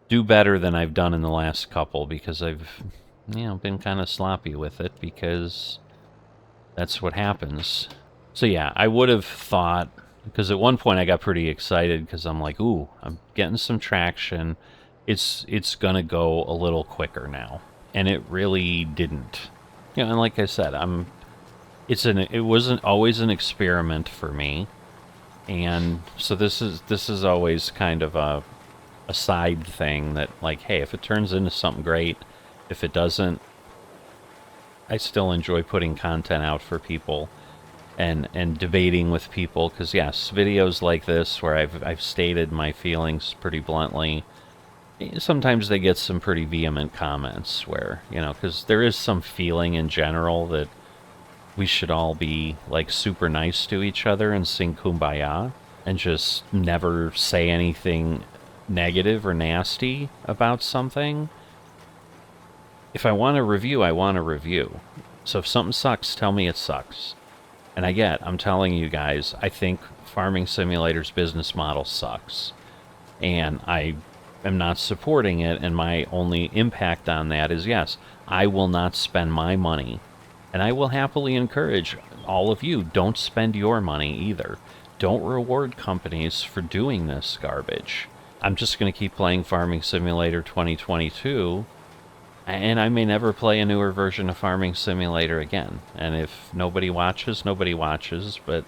do better than I've done in the last couple, because I've, you know, been kind of sloppy with it, because that's what happens. So yeah, I would have thought, because at one point I got pretty excited, because I'm like, ooh, I'm getting some traction. It's gonna go a little quicker now. And it really didn't. You know, and like I said, it wasn't always an experiment for me. And so this is always kind of a side thing that, like, hey, if it turns into something great, if it doesn't, I still enjoy putting content out for people and debating with people, because yes, videos like this where I've stated my feelings pretty bluntly, sometimes they get some pretty vehement comments where, you know, because there is some feeling in general that we should all be, like, super nice to each other and sing Kumbaya and just never say anything negative or nasty about something. If I want a review, I want a review. So if something sucks, tell me it sucks. And I'm telling you guys, I think Farming Simulator's business model sucks. And I am not supporting it, and my only impact on that is, yes, I will not spend my money. And I will happily encourage all of you, don't spend your money either. don't reward companies for doing this garbage. I'm just going to keep playing Farming Simulator 2022, and I may never play a newer version of Farming Simulator again. And if nobody watches, nobody watches, but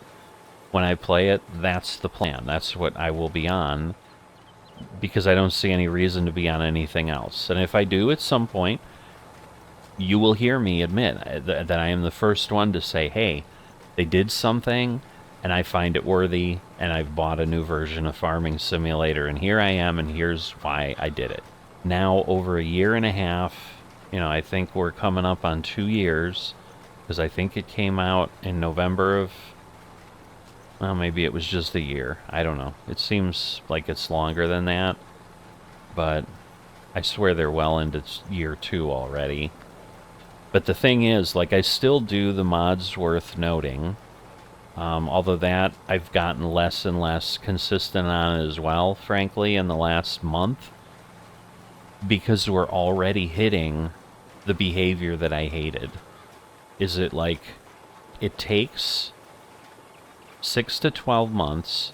when I play it, that's the plan. That's what I will be on, because I don't see any reason to be on anything else. And if I do at some point, you will hear me admit that I am the first one to say, hey, they did something, and I find it worthy, and I've bought a new version of Farming Simulator, and here I am, and here's why I did it. Now, over a year and a half, I think we're coming up on 2 years, because I think it came out in November of, well, maybe it was just a year. I don't know. It seems like it's longer than that, but I swear they're well into year 2 already. But the thing is, like, I still do the mods worth noting, although that I've gotten less and less consistent on as well, frankly, in the last month, because we're already hitting the behavior that I hated. Is it like, it takes 6 to 12 months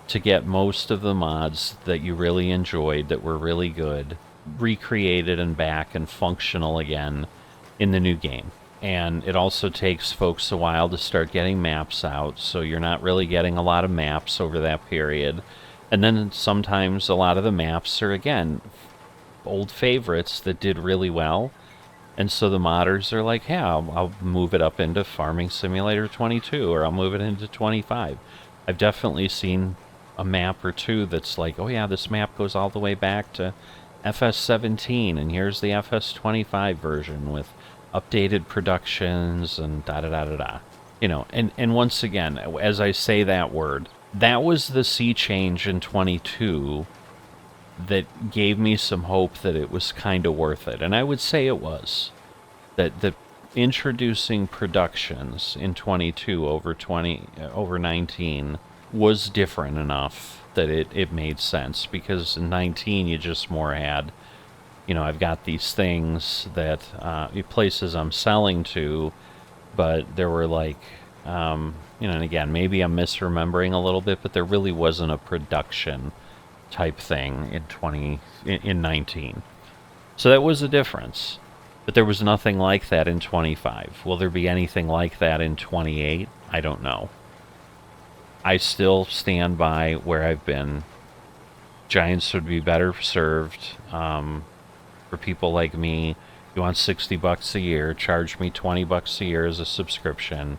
to get most of the mods that you really enjoyed, that were really good, recreated and back and functional again in the new game. And it also takes folks a while to start getting maps out, so you're not really getting a lot of maps over that period. And then sometimes a lot of the maps are, again, old favorites that did really well, and so the modders are like, yeah, I'll move it up into Farming Simulator 22, or I'll move it into 25. I've definitely seen a map or two that's like, oh yeah, this map goes all the way back to FS17, and here's the FS25 version with updated productions and da-da-da-da-da. And once again, as I say that word, that was the sea change in 22 that gave me some hope that it was kind of worth it. And I would say it was. That introducing productions in 22 over 19 was different enough that it made sense, because in 19 you just more had, I've got these things that places I'm selling to, but there were like, and again, maybe I'm misremembering a little bit, but there really wasn't a production type thing in 19. So that was a difference. But there was nothing like that in 25. Will there be anything like that in 28? I don't know. I still stand by where I've been. Giants would be better served for people like me. You want $60 a year, charge me $20 a year as a subscription,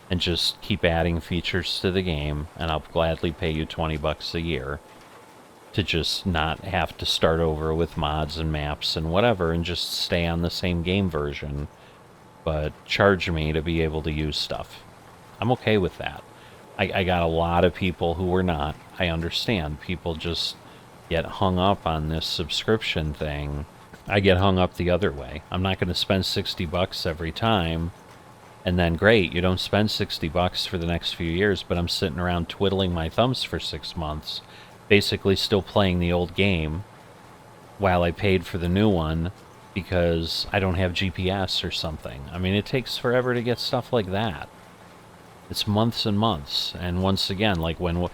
and just keep adding features to the game, and I'll gladly pay you $20 a year to just not have to start over with mods and maps and whatever, and just stay on the same game version, but charge me to be able to use stuff. I'm okay with that. I got a lot of people who were not. I understand. People just get hung up on this subscription thing. I get hung up the other way. I'm not going to spend $60 every time, and then great, you don't spend $60 for the next few years, but I'm sitting around twiddling my thumbs for 6 months, basically still playing the old game while I paid for the new one because I don't have GPS or something. I mean, it takes forever to get stuff like that. It's months and months. And once again, like when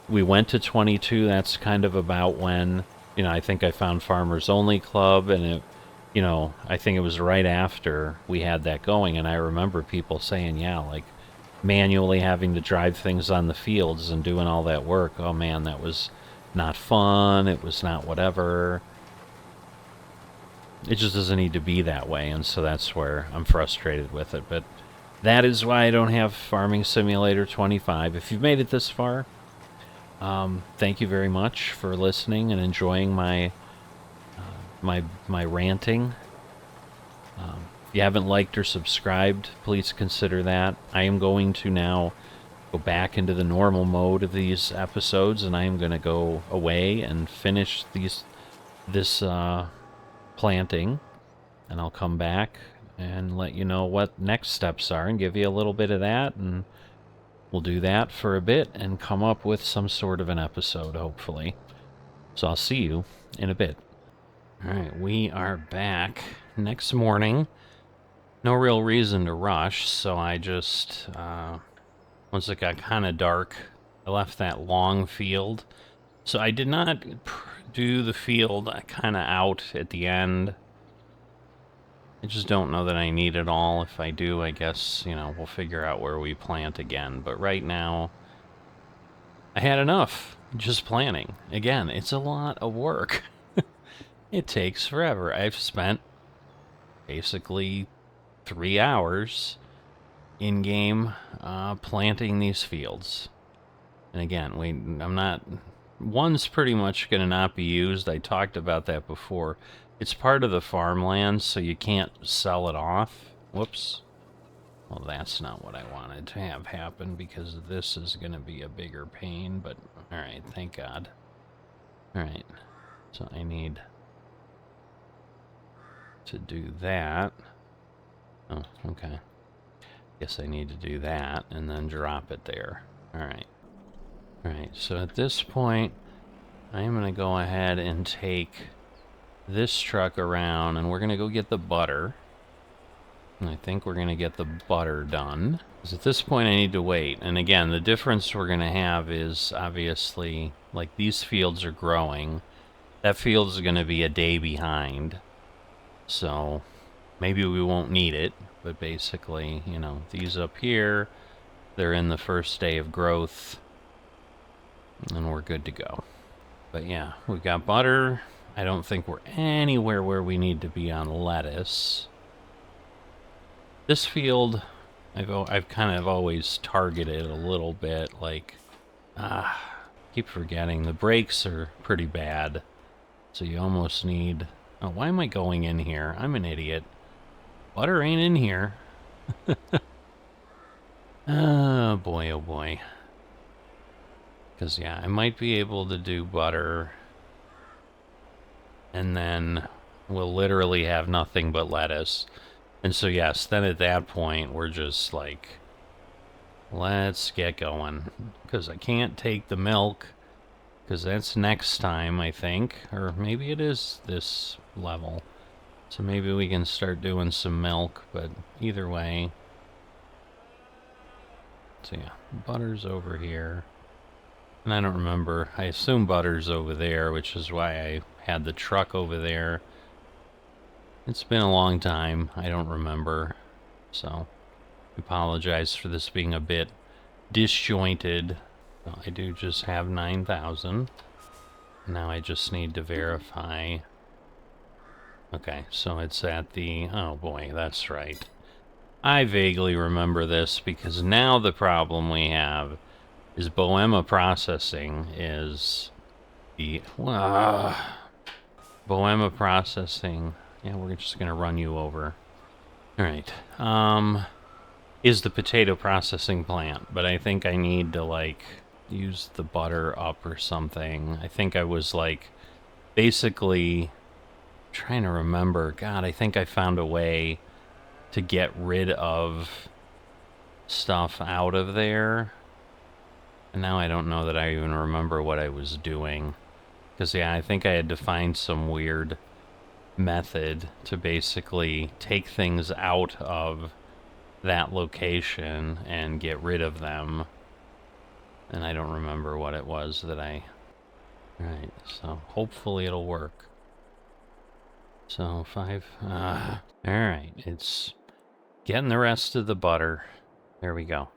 we went to 22, that's kind of about when, I think I found Farmers Only Club, and it, I think it was right after we had that going, and I remember people saying, yeah, like, manually having to drive things on the fields and doing all that work, oh man, that was not fun, it was not whatever. It just doesn't need to be that way, and so that's where I'm frustrated with it. But that is why I don't have Farming Simulator 25. If you've made it this far, thank you very much for listening and enjoying my ranting. If you haven't liked or subscribed, please consider that. I am going to now go back into the normal mode of these episodes, and I am going to go away and finish this planting, and I'll come back and let you know what next steps are and give you a little bit of that, and we'll do that for a bit and come up with some sort of an episode, hopefully. So I'll see you in a bit. Alright, we are back next morning. No real reason to rush, so I just, once it got kind of dark, I left that long field. So I did not do the field kind of out at the end. I just don't know that I need it all. If I do, I guess, you know, we'll figure out where we plant again. But right now, I had enough just planting. Again, it's a lot of work. It takes forever. I've spent basically 3 hours in-game planting these fields. And again, I'm not... One's pretty much going to not be used. I talked about that before. It's part of the farmland, so you can't sell it off. Whoops. Well, that's not what I wanted to have happen, because this is going to be a bigger pain, but alright, thank God. Alright, so I need to do that. Oh, okay. Guess I need to do that, and then drop it there. Alright. Alright, so at this point, I'm going to go ahead and take this truck around, and we're going to go get the butter. And I think we're going to get the butter done. Because at this point I need to wait. And again, the difference we're going to have is obviously, like, these fields are growing. That field is going to be a day behind. So maybe we won't need it. But basically, you know, these up here, they're in the first day of growth. And we're good to go. But yeah, we've got butter. I don't think we're anywhere where we need to be on lettuce. This field, I've kind of always targeted a little bit, like, keep forgetting. The brakes are pretty bad. So you almost need... Oh, why am I going in here? I'm an idiot. Butter ain't in here. Oh boy, oh boy. Because, yeah, I might be able to do butter. And then we'll literally have nothing but lettuce. And so, yes, then at that point, we're just like, let's get going. Because I can't take the milk. Because that's next time, I think. Or maybe it is this level. So maybe we can start doing some milk. But either way. So, yeah, butter's over here. And I don't remember. I assume butter's over there, which is why I had the truck over there. It's been a long time. I don't remember. So, I apologize for this being a bit disjointed. I do just have 9,000. Now I just need to verify. Okay, so it's at the... Oh boy, that's right. I vaguely remember this because now the problem we have is Boema processing is the... Boema processing... Yeah, we're just going to run you over. Alright. Is the potato processing plant. But I think I need to, like, use the butter up or something. I think I was, like, basically trying to remember. God, I think I found a way to get rid of stuff out of there. And now I don't know that I even remember what I was doing. Because, yeah, I think I had to find some weird method to basically take things out of that location and get rid of them. And I don't remember what it was that I... Right, so hopefully it'll work. So, 5... Alright, it's getting the rest of the butter. There we go.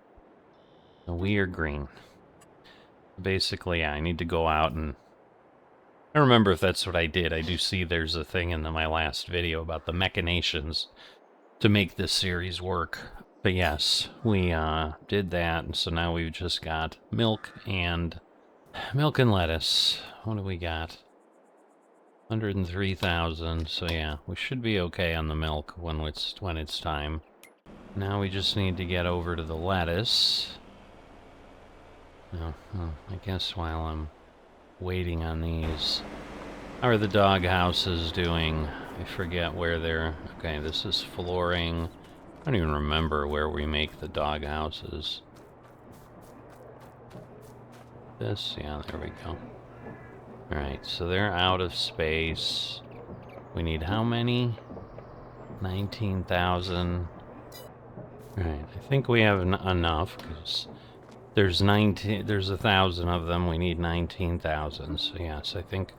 So we are green. Basically, yeah, I need to go out and... I don't remember if that's what I did. I do see there's a thing in my last video about the machinations to make this series work. But yes, we did that, and so now we've just got milk and lettuce. What do we got? 103,000. So yeah, we should be okay on the milk when it's time. Now we just need to get over to the lettuce. Oh, I guess while I'm waiting on these. How are the dog houses doing? I forget where they're... Okay, this is flooring. I don't even remember where we make the dog houses. This, yeah, there we go. Alright, so they're out of space. We need how many? 19,000. Alright, I think we have enough, because There's 19, there's 1,000 of them. We need 19,000. So yes, I think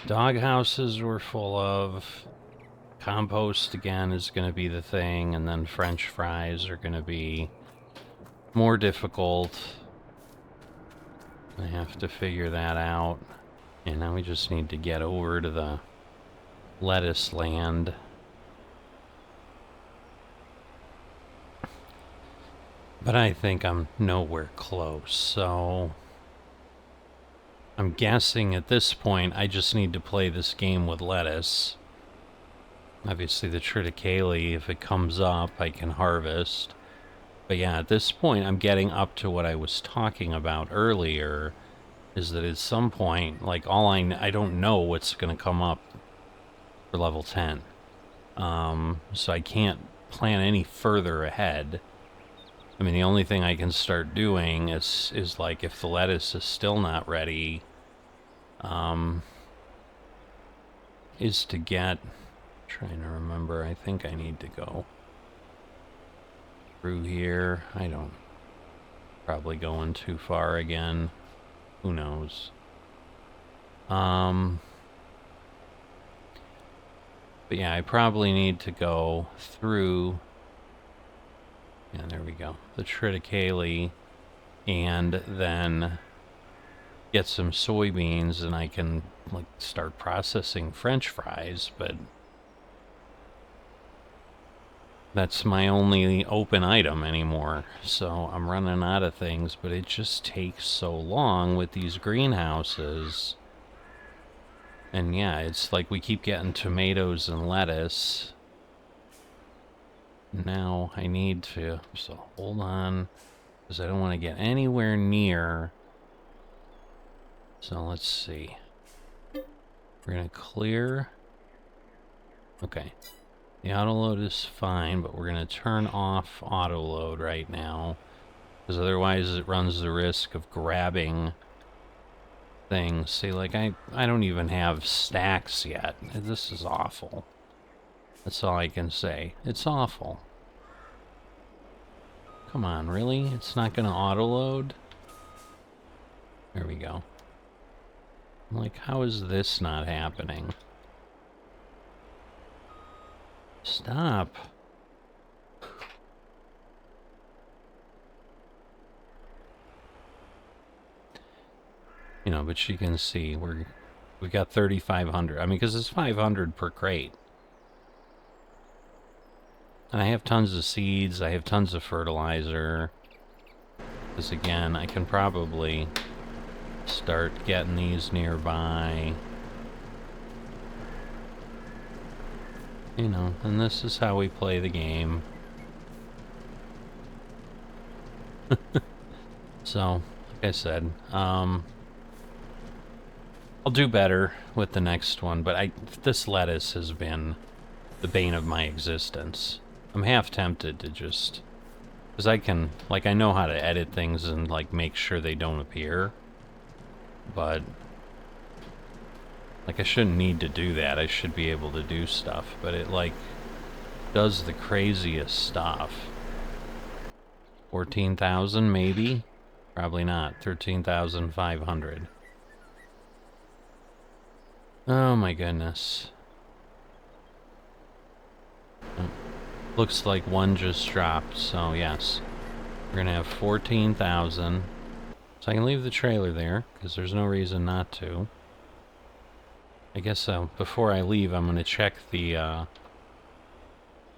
dog houses we're full of. Compost again is going to be the thing, and then French fries are going to be more difficult. I have to figure that out. And now we just need to get over to the lettuce land. But I think I'm nowhere close, so I'm guessing at this point I just need to play this game with lettuce. Obviously the triticale, if it comes up, I can harvest. But yeah, at this point I'm getting up to what I was talking about earlier, is that at some point, like, I don't know what's going to come up for level 10. So I can't plan any further ahead. I mean, the only thing I can start doing is like, if the lettuce is still not ready, is to get, trying to remember, I think I need to go through here. I don't, probably going too far again. Who knows? But yeah, I probably need to go through, yeah, there we go, the triticale, and then get some soybeans, and I can, like, start processing French fries, but that's my only open item anymore, so I'm running out of things, but it just takes so long with these greenhouses. And yeah, it's like we keep getting tomatoes and lettuce. Now I need to, so hold on, because I don't want to get anywhere near. So let's see. We're going to clear. Okay. The auto load is fine, but we're going to turn off auto load right now, because otherwise it runs the risk of grabbing things. See, like, I don't even have stacks yet. This is awful. That's all I can say. It's awful. Come on, really? It's not going to auto load? There we go. I'm like, how is this not happening? Stop. You know, but you can see we got 3,500. I mean, because it's 500 per crate. And I have tons of seeds. I have tons of fertilizer. Because again, I can probably start getting these nearby. You know, and this is how we play the game. So, like I said, I'll do better with the next one, but this lettuce has been the bane of my existence. I'm half tempted to just, because I can, like, I know how to edit things and, like, make sure they don't appear, but, like, I shouldn't need to do that. I should be able to do stuff, but it, like, does the craziest stuff. 14,000 maybe? Probably not. 13,500. Oh my goodness. Looks like one just dropped, so yes. We're gonna have 14,000. So I can leave the trailer there, because there's no reason not to. I guess before I leave, I'm gonna check the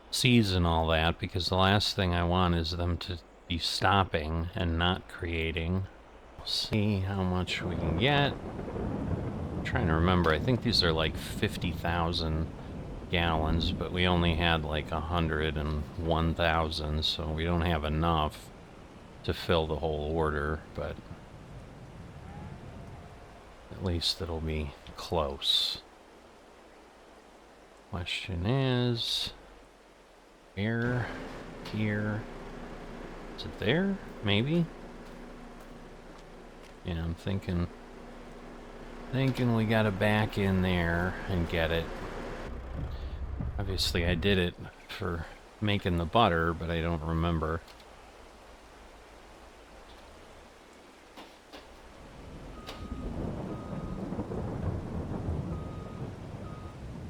seeds and all that, because the last thing I want is them to be stopping and not creating. We'll see how much we can get. I'm trying to remember, I think these are like 50,000 gallons, but we only had like 101,000, so we don't have enough to fill the whole order, but at least it'll be close. Question is, where, here, is it there? Maybe? Yeah, I'm thinking we gotta back in there and get it. Obviously I did it for making the butter, but I don't remember.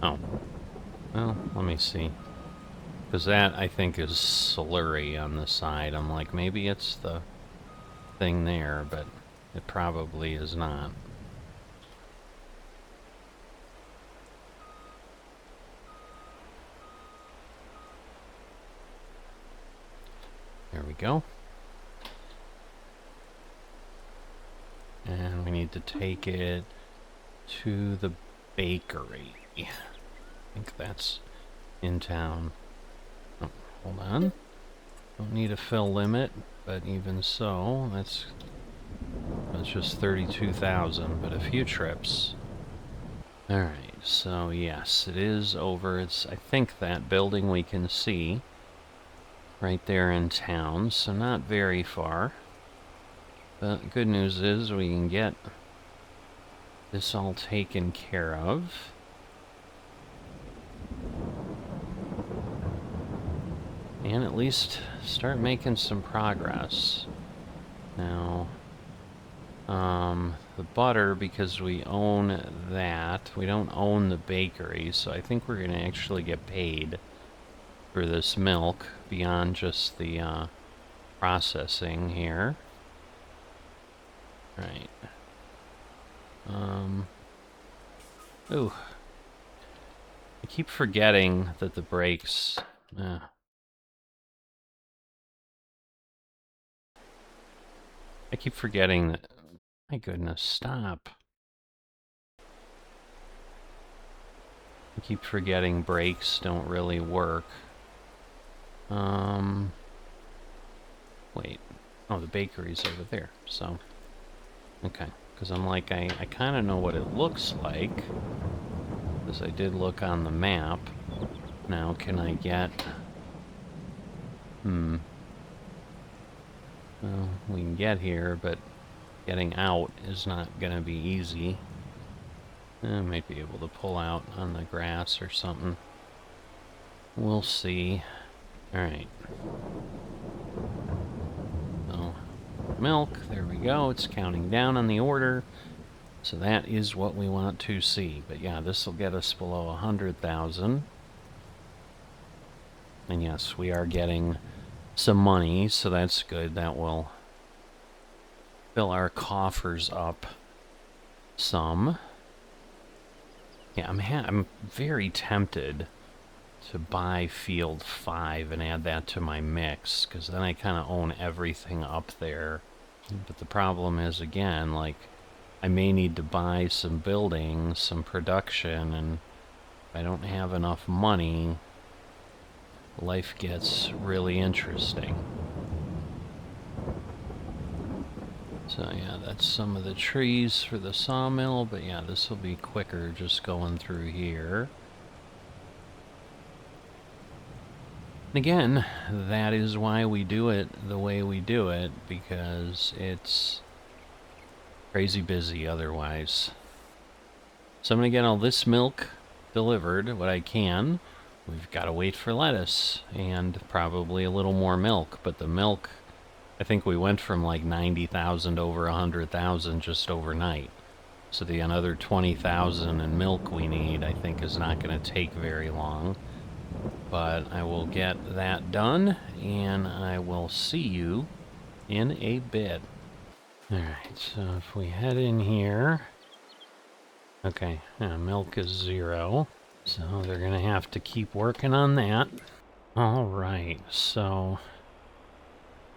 Oh, well, let me see. Because that, I think, is slurry on the side. I'm like, maybe it's the thing there, but it probably is not. There we go. And we need to take it to the bakery. I think that's in town. Oh, hold on. Don't need a fill limit, but even so, that's just 32,000, but a few trips. Alright, so yes, it is over. It's, I think, that building we can see right there in town, so not very far. But good news is we can get this all taken care of. And at least start making some progress. Now, the butter, because we own that, we don't own the bakery, so I think we're going to actually get paid for this milk beyond just the processing here. Right. Ooh. I keep forgetting that the brakes... I keep forgetting that... My goodness, stop. I keep forgetting brakes don't really work. Wait. Oh, the bakery's over there, so... Okay, because I'm like, I kind of know what it looks like. Because I did look on the map. Now, can I get... Well, we can get here, but getting out is not going to be easy. I might be able to pull out on the grass or something. We'll see. Alright. So, milk, there we go. It's counting down on the order. So that is what we want to see. But yeah, this will get us below 100,000. And yes, we are getting some money, so that's good. That will fill our coffers up some. Yeah, I'm very tempted to buy Field 5 and add that to my mix, because then I kind of own everything up there. But the problem is, again, like, I may need to buy some buildings, some production, and if I don't have enough money, life gets really interesting. So yeah, that's some of the trees for the sawmill, but yeah, this will be quicker just going through here. And again, that is why we do it the way we do it, because it's crazy busy otherwise. So I'm going to get all this milk delivered, what I can. We've got to wait for lettuce and probably a little more milk, but the milk, I think we went from like 90,000 over 100,000 just overnight. So the another 20,000 in milk we need, I think, is not going to take very long. But I will get that done, and I will see you in a bit. Alright, so if we head in here... Okay, milk is 0. So they're going to have to keep working on that. Alright, so...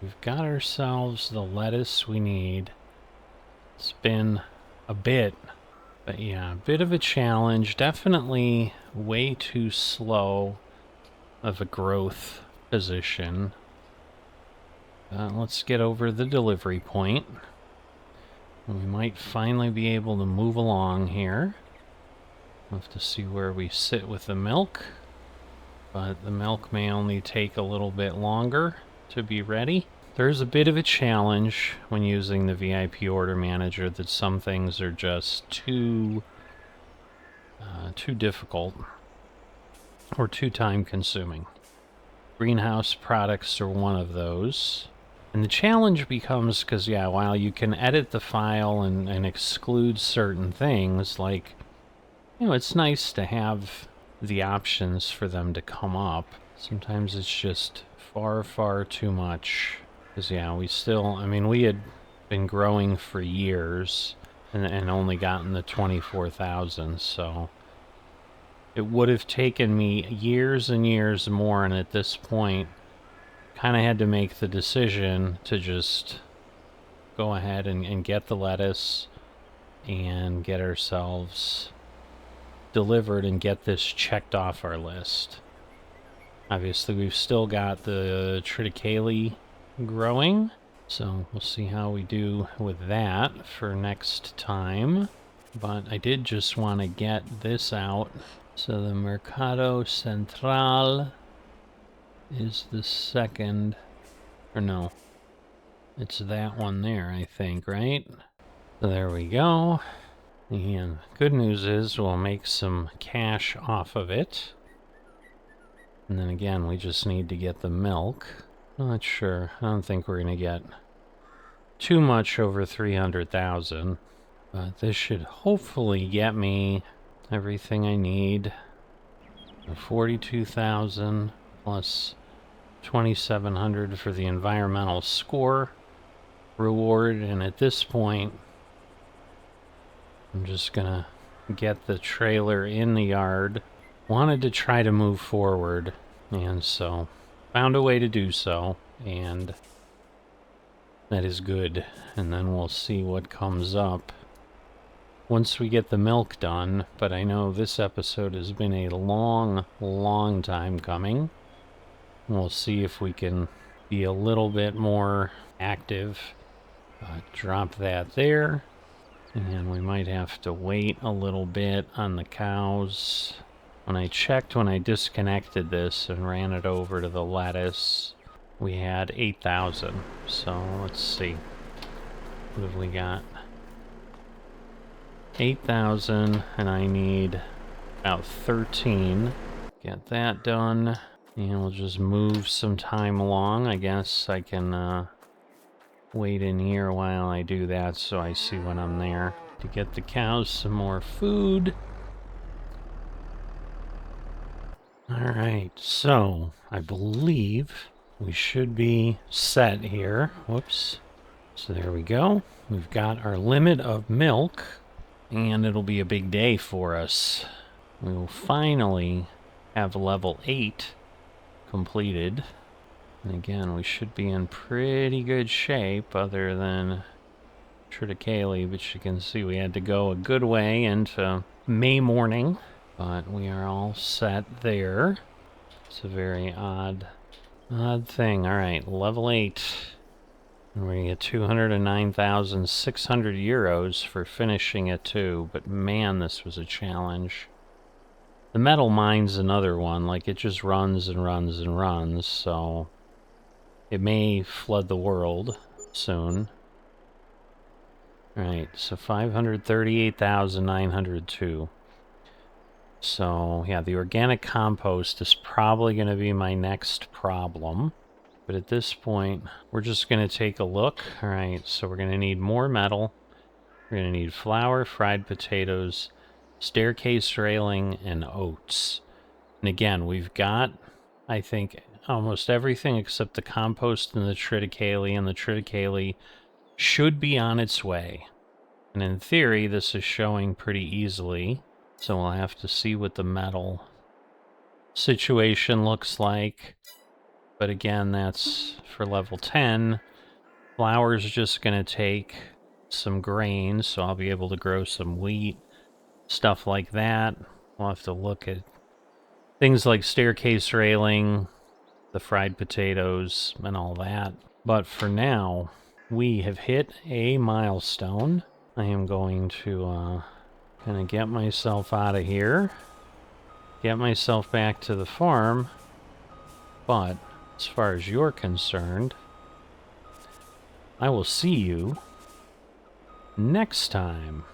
We've got ourselves the lettuce we need. It's been a bit, but yeah, a bit of a challenge. Definitely way too slow of a growth position. Let's get over the delivery point. We might finally be able to move along here. We'll have to see where we sit with the milk. But the milk may only take a little bit longer to be ready. There's a bit of a challenge when using the VIP order manager that some things are just too difficult or too time consuming. Greenhouse products are one of those. And the challenge becomes, because yeah, while you can edit the file and exclude certain things, like, you know, it's nice to have the options for them to come up. Sometimes it's just far, far too much. Because, yeah, we had been growing for years and only gotten the 24,000, so it would have taken me years and years more, and at this point, kind of had to make the decision to just go ahead and get the lettuce and get ourselves delivered and get this checked off our list. Obviously, we've still got the triticale growing, so we'll see how we do with that for next time. But I did just want to get this out. So the Mercado Central is the second, or no, it's that one there, I think, right? So there we go. And good news is we'll make some cash off of it. And then again, we just need to get the milk. Not sure. I don't think we're going to get too much over 300,000. But this should hopefully get me everything I need. 42,000 plus 2,700 for the environmental score reward. And at this point, I'm just going to get the trailer in the yard. Wanted to try to move forward, and so found a way to do so, and that is good. And then we'll see what comes up once we get the milk done. But I know this episode has been a long, long time coming. We'll see if we can be a little bit more active. Drop that there, and we might have to wait a little bit on the cows. When I disconnected this and ran it over to the lettuce, we had 8,000. So let's see. What have we got? 8,000, and I need about 13. Get that done, and we'll just move some time along. I guess I can wait in here while I do that so I see when I'm there. To get the cows some more food. Alright, so I believe we should be set here. Whoops. So there we go. We've got our limit of milk, and it'll be a big day for us. We will finally have level 8 completed. And again, we should be in pretty good shape other than triticale, but you can see we had to go a good way into May morning. But we are all set there. It's a very odd thing. Alright, level 8. And we're going to get 209,600 euros for finishing it too. But man, this was a challenge. The metal mine's another one. Like, it just runs and runs and runs. So it may flood the world soon. Alright, so 538,902. So, yeah, the organic compost is probably going to be my next problem. But at this point, we're just going to take a look. All right, so we're going to need more metal. We're going to need flour, fried potatoes, staircase railing, and oats. And again, we've got, I think, almost everything except the compost and the triticale should be on its way. And in theory, this is showing pretty easily. So we'll have to see what the metal situation looks like. But again, that's for level 10. Flour's just going to take some grains, so I'll be able to grow some wheat, stuff like that. We'll have to look at things like staircase railing, the fried potatoes, and all that. But for now, we have hit a milestone. I am going to kind of get myself out of here, get myself back to the farm, but as far as you're concerned, I will see you next time.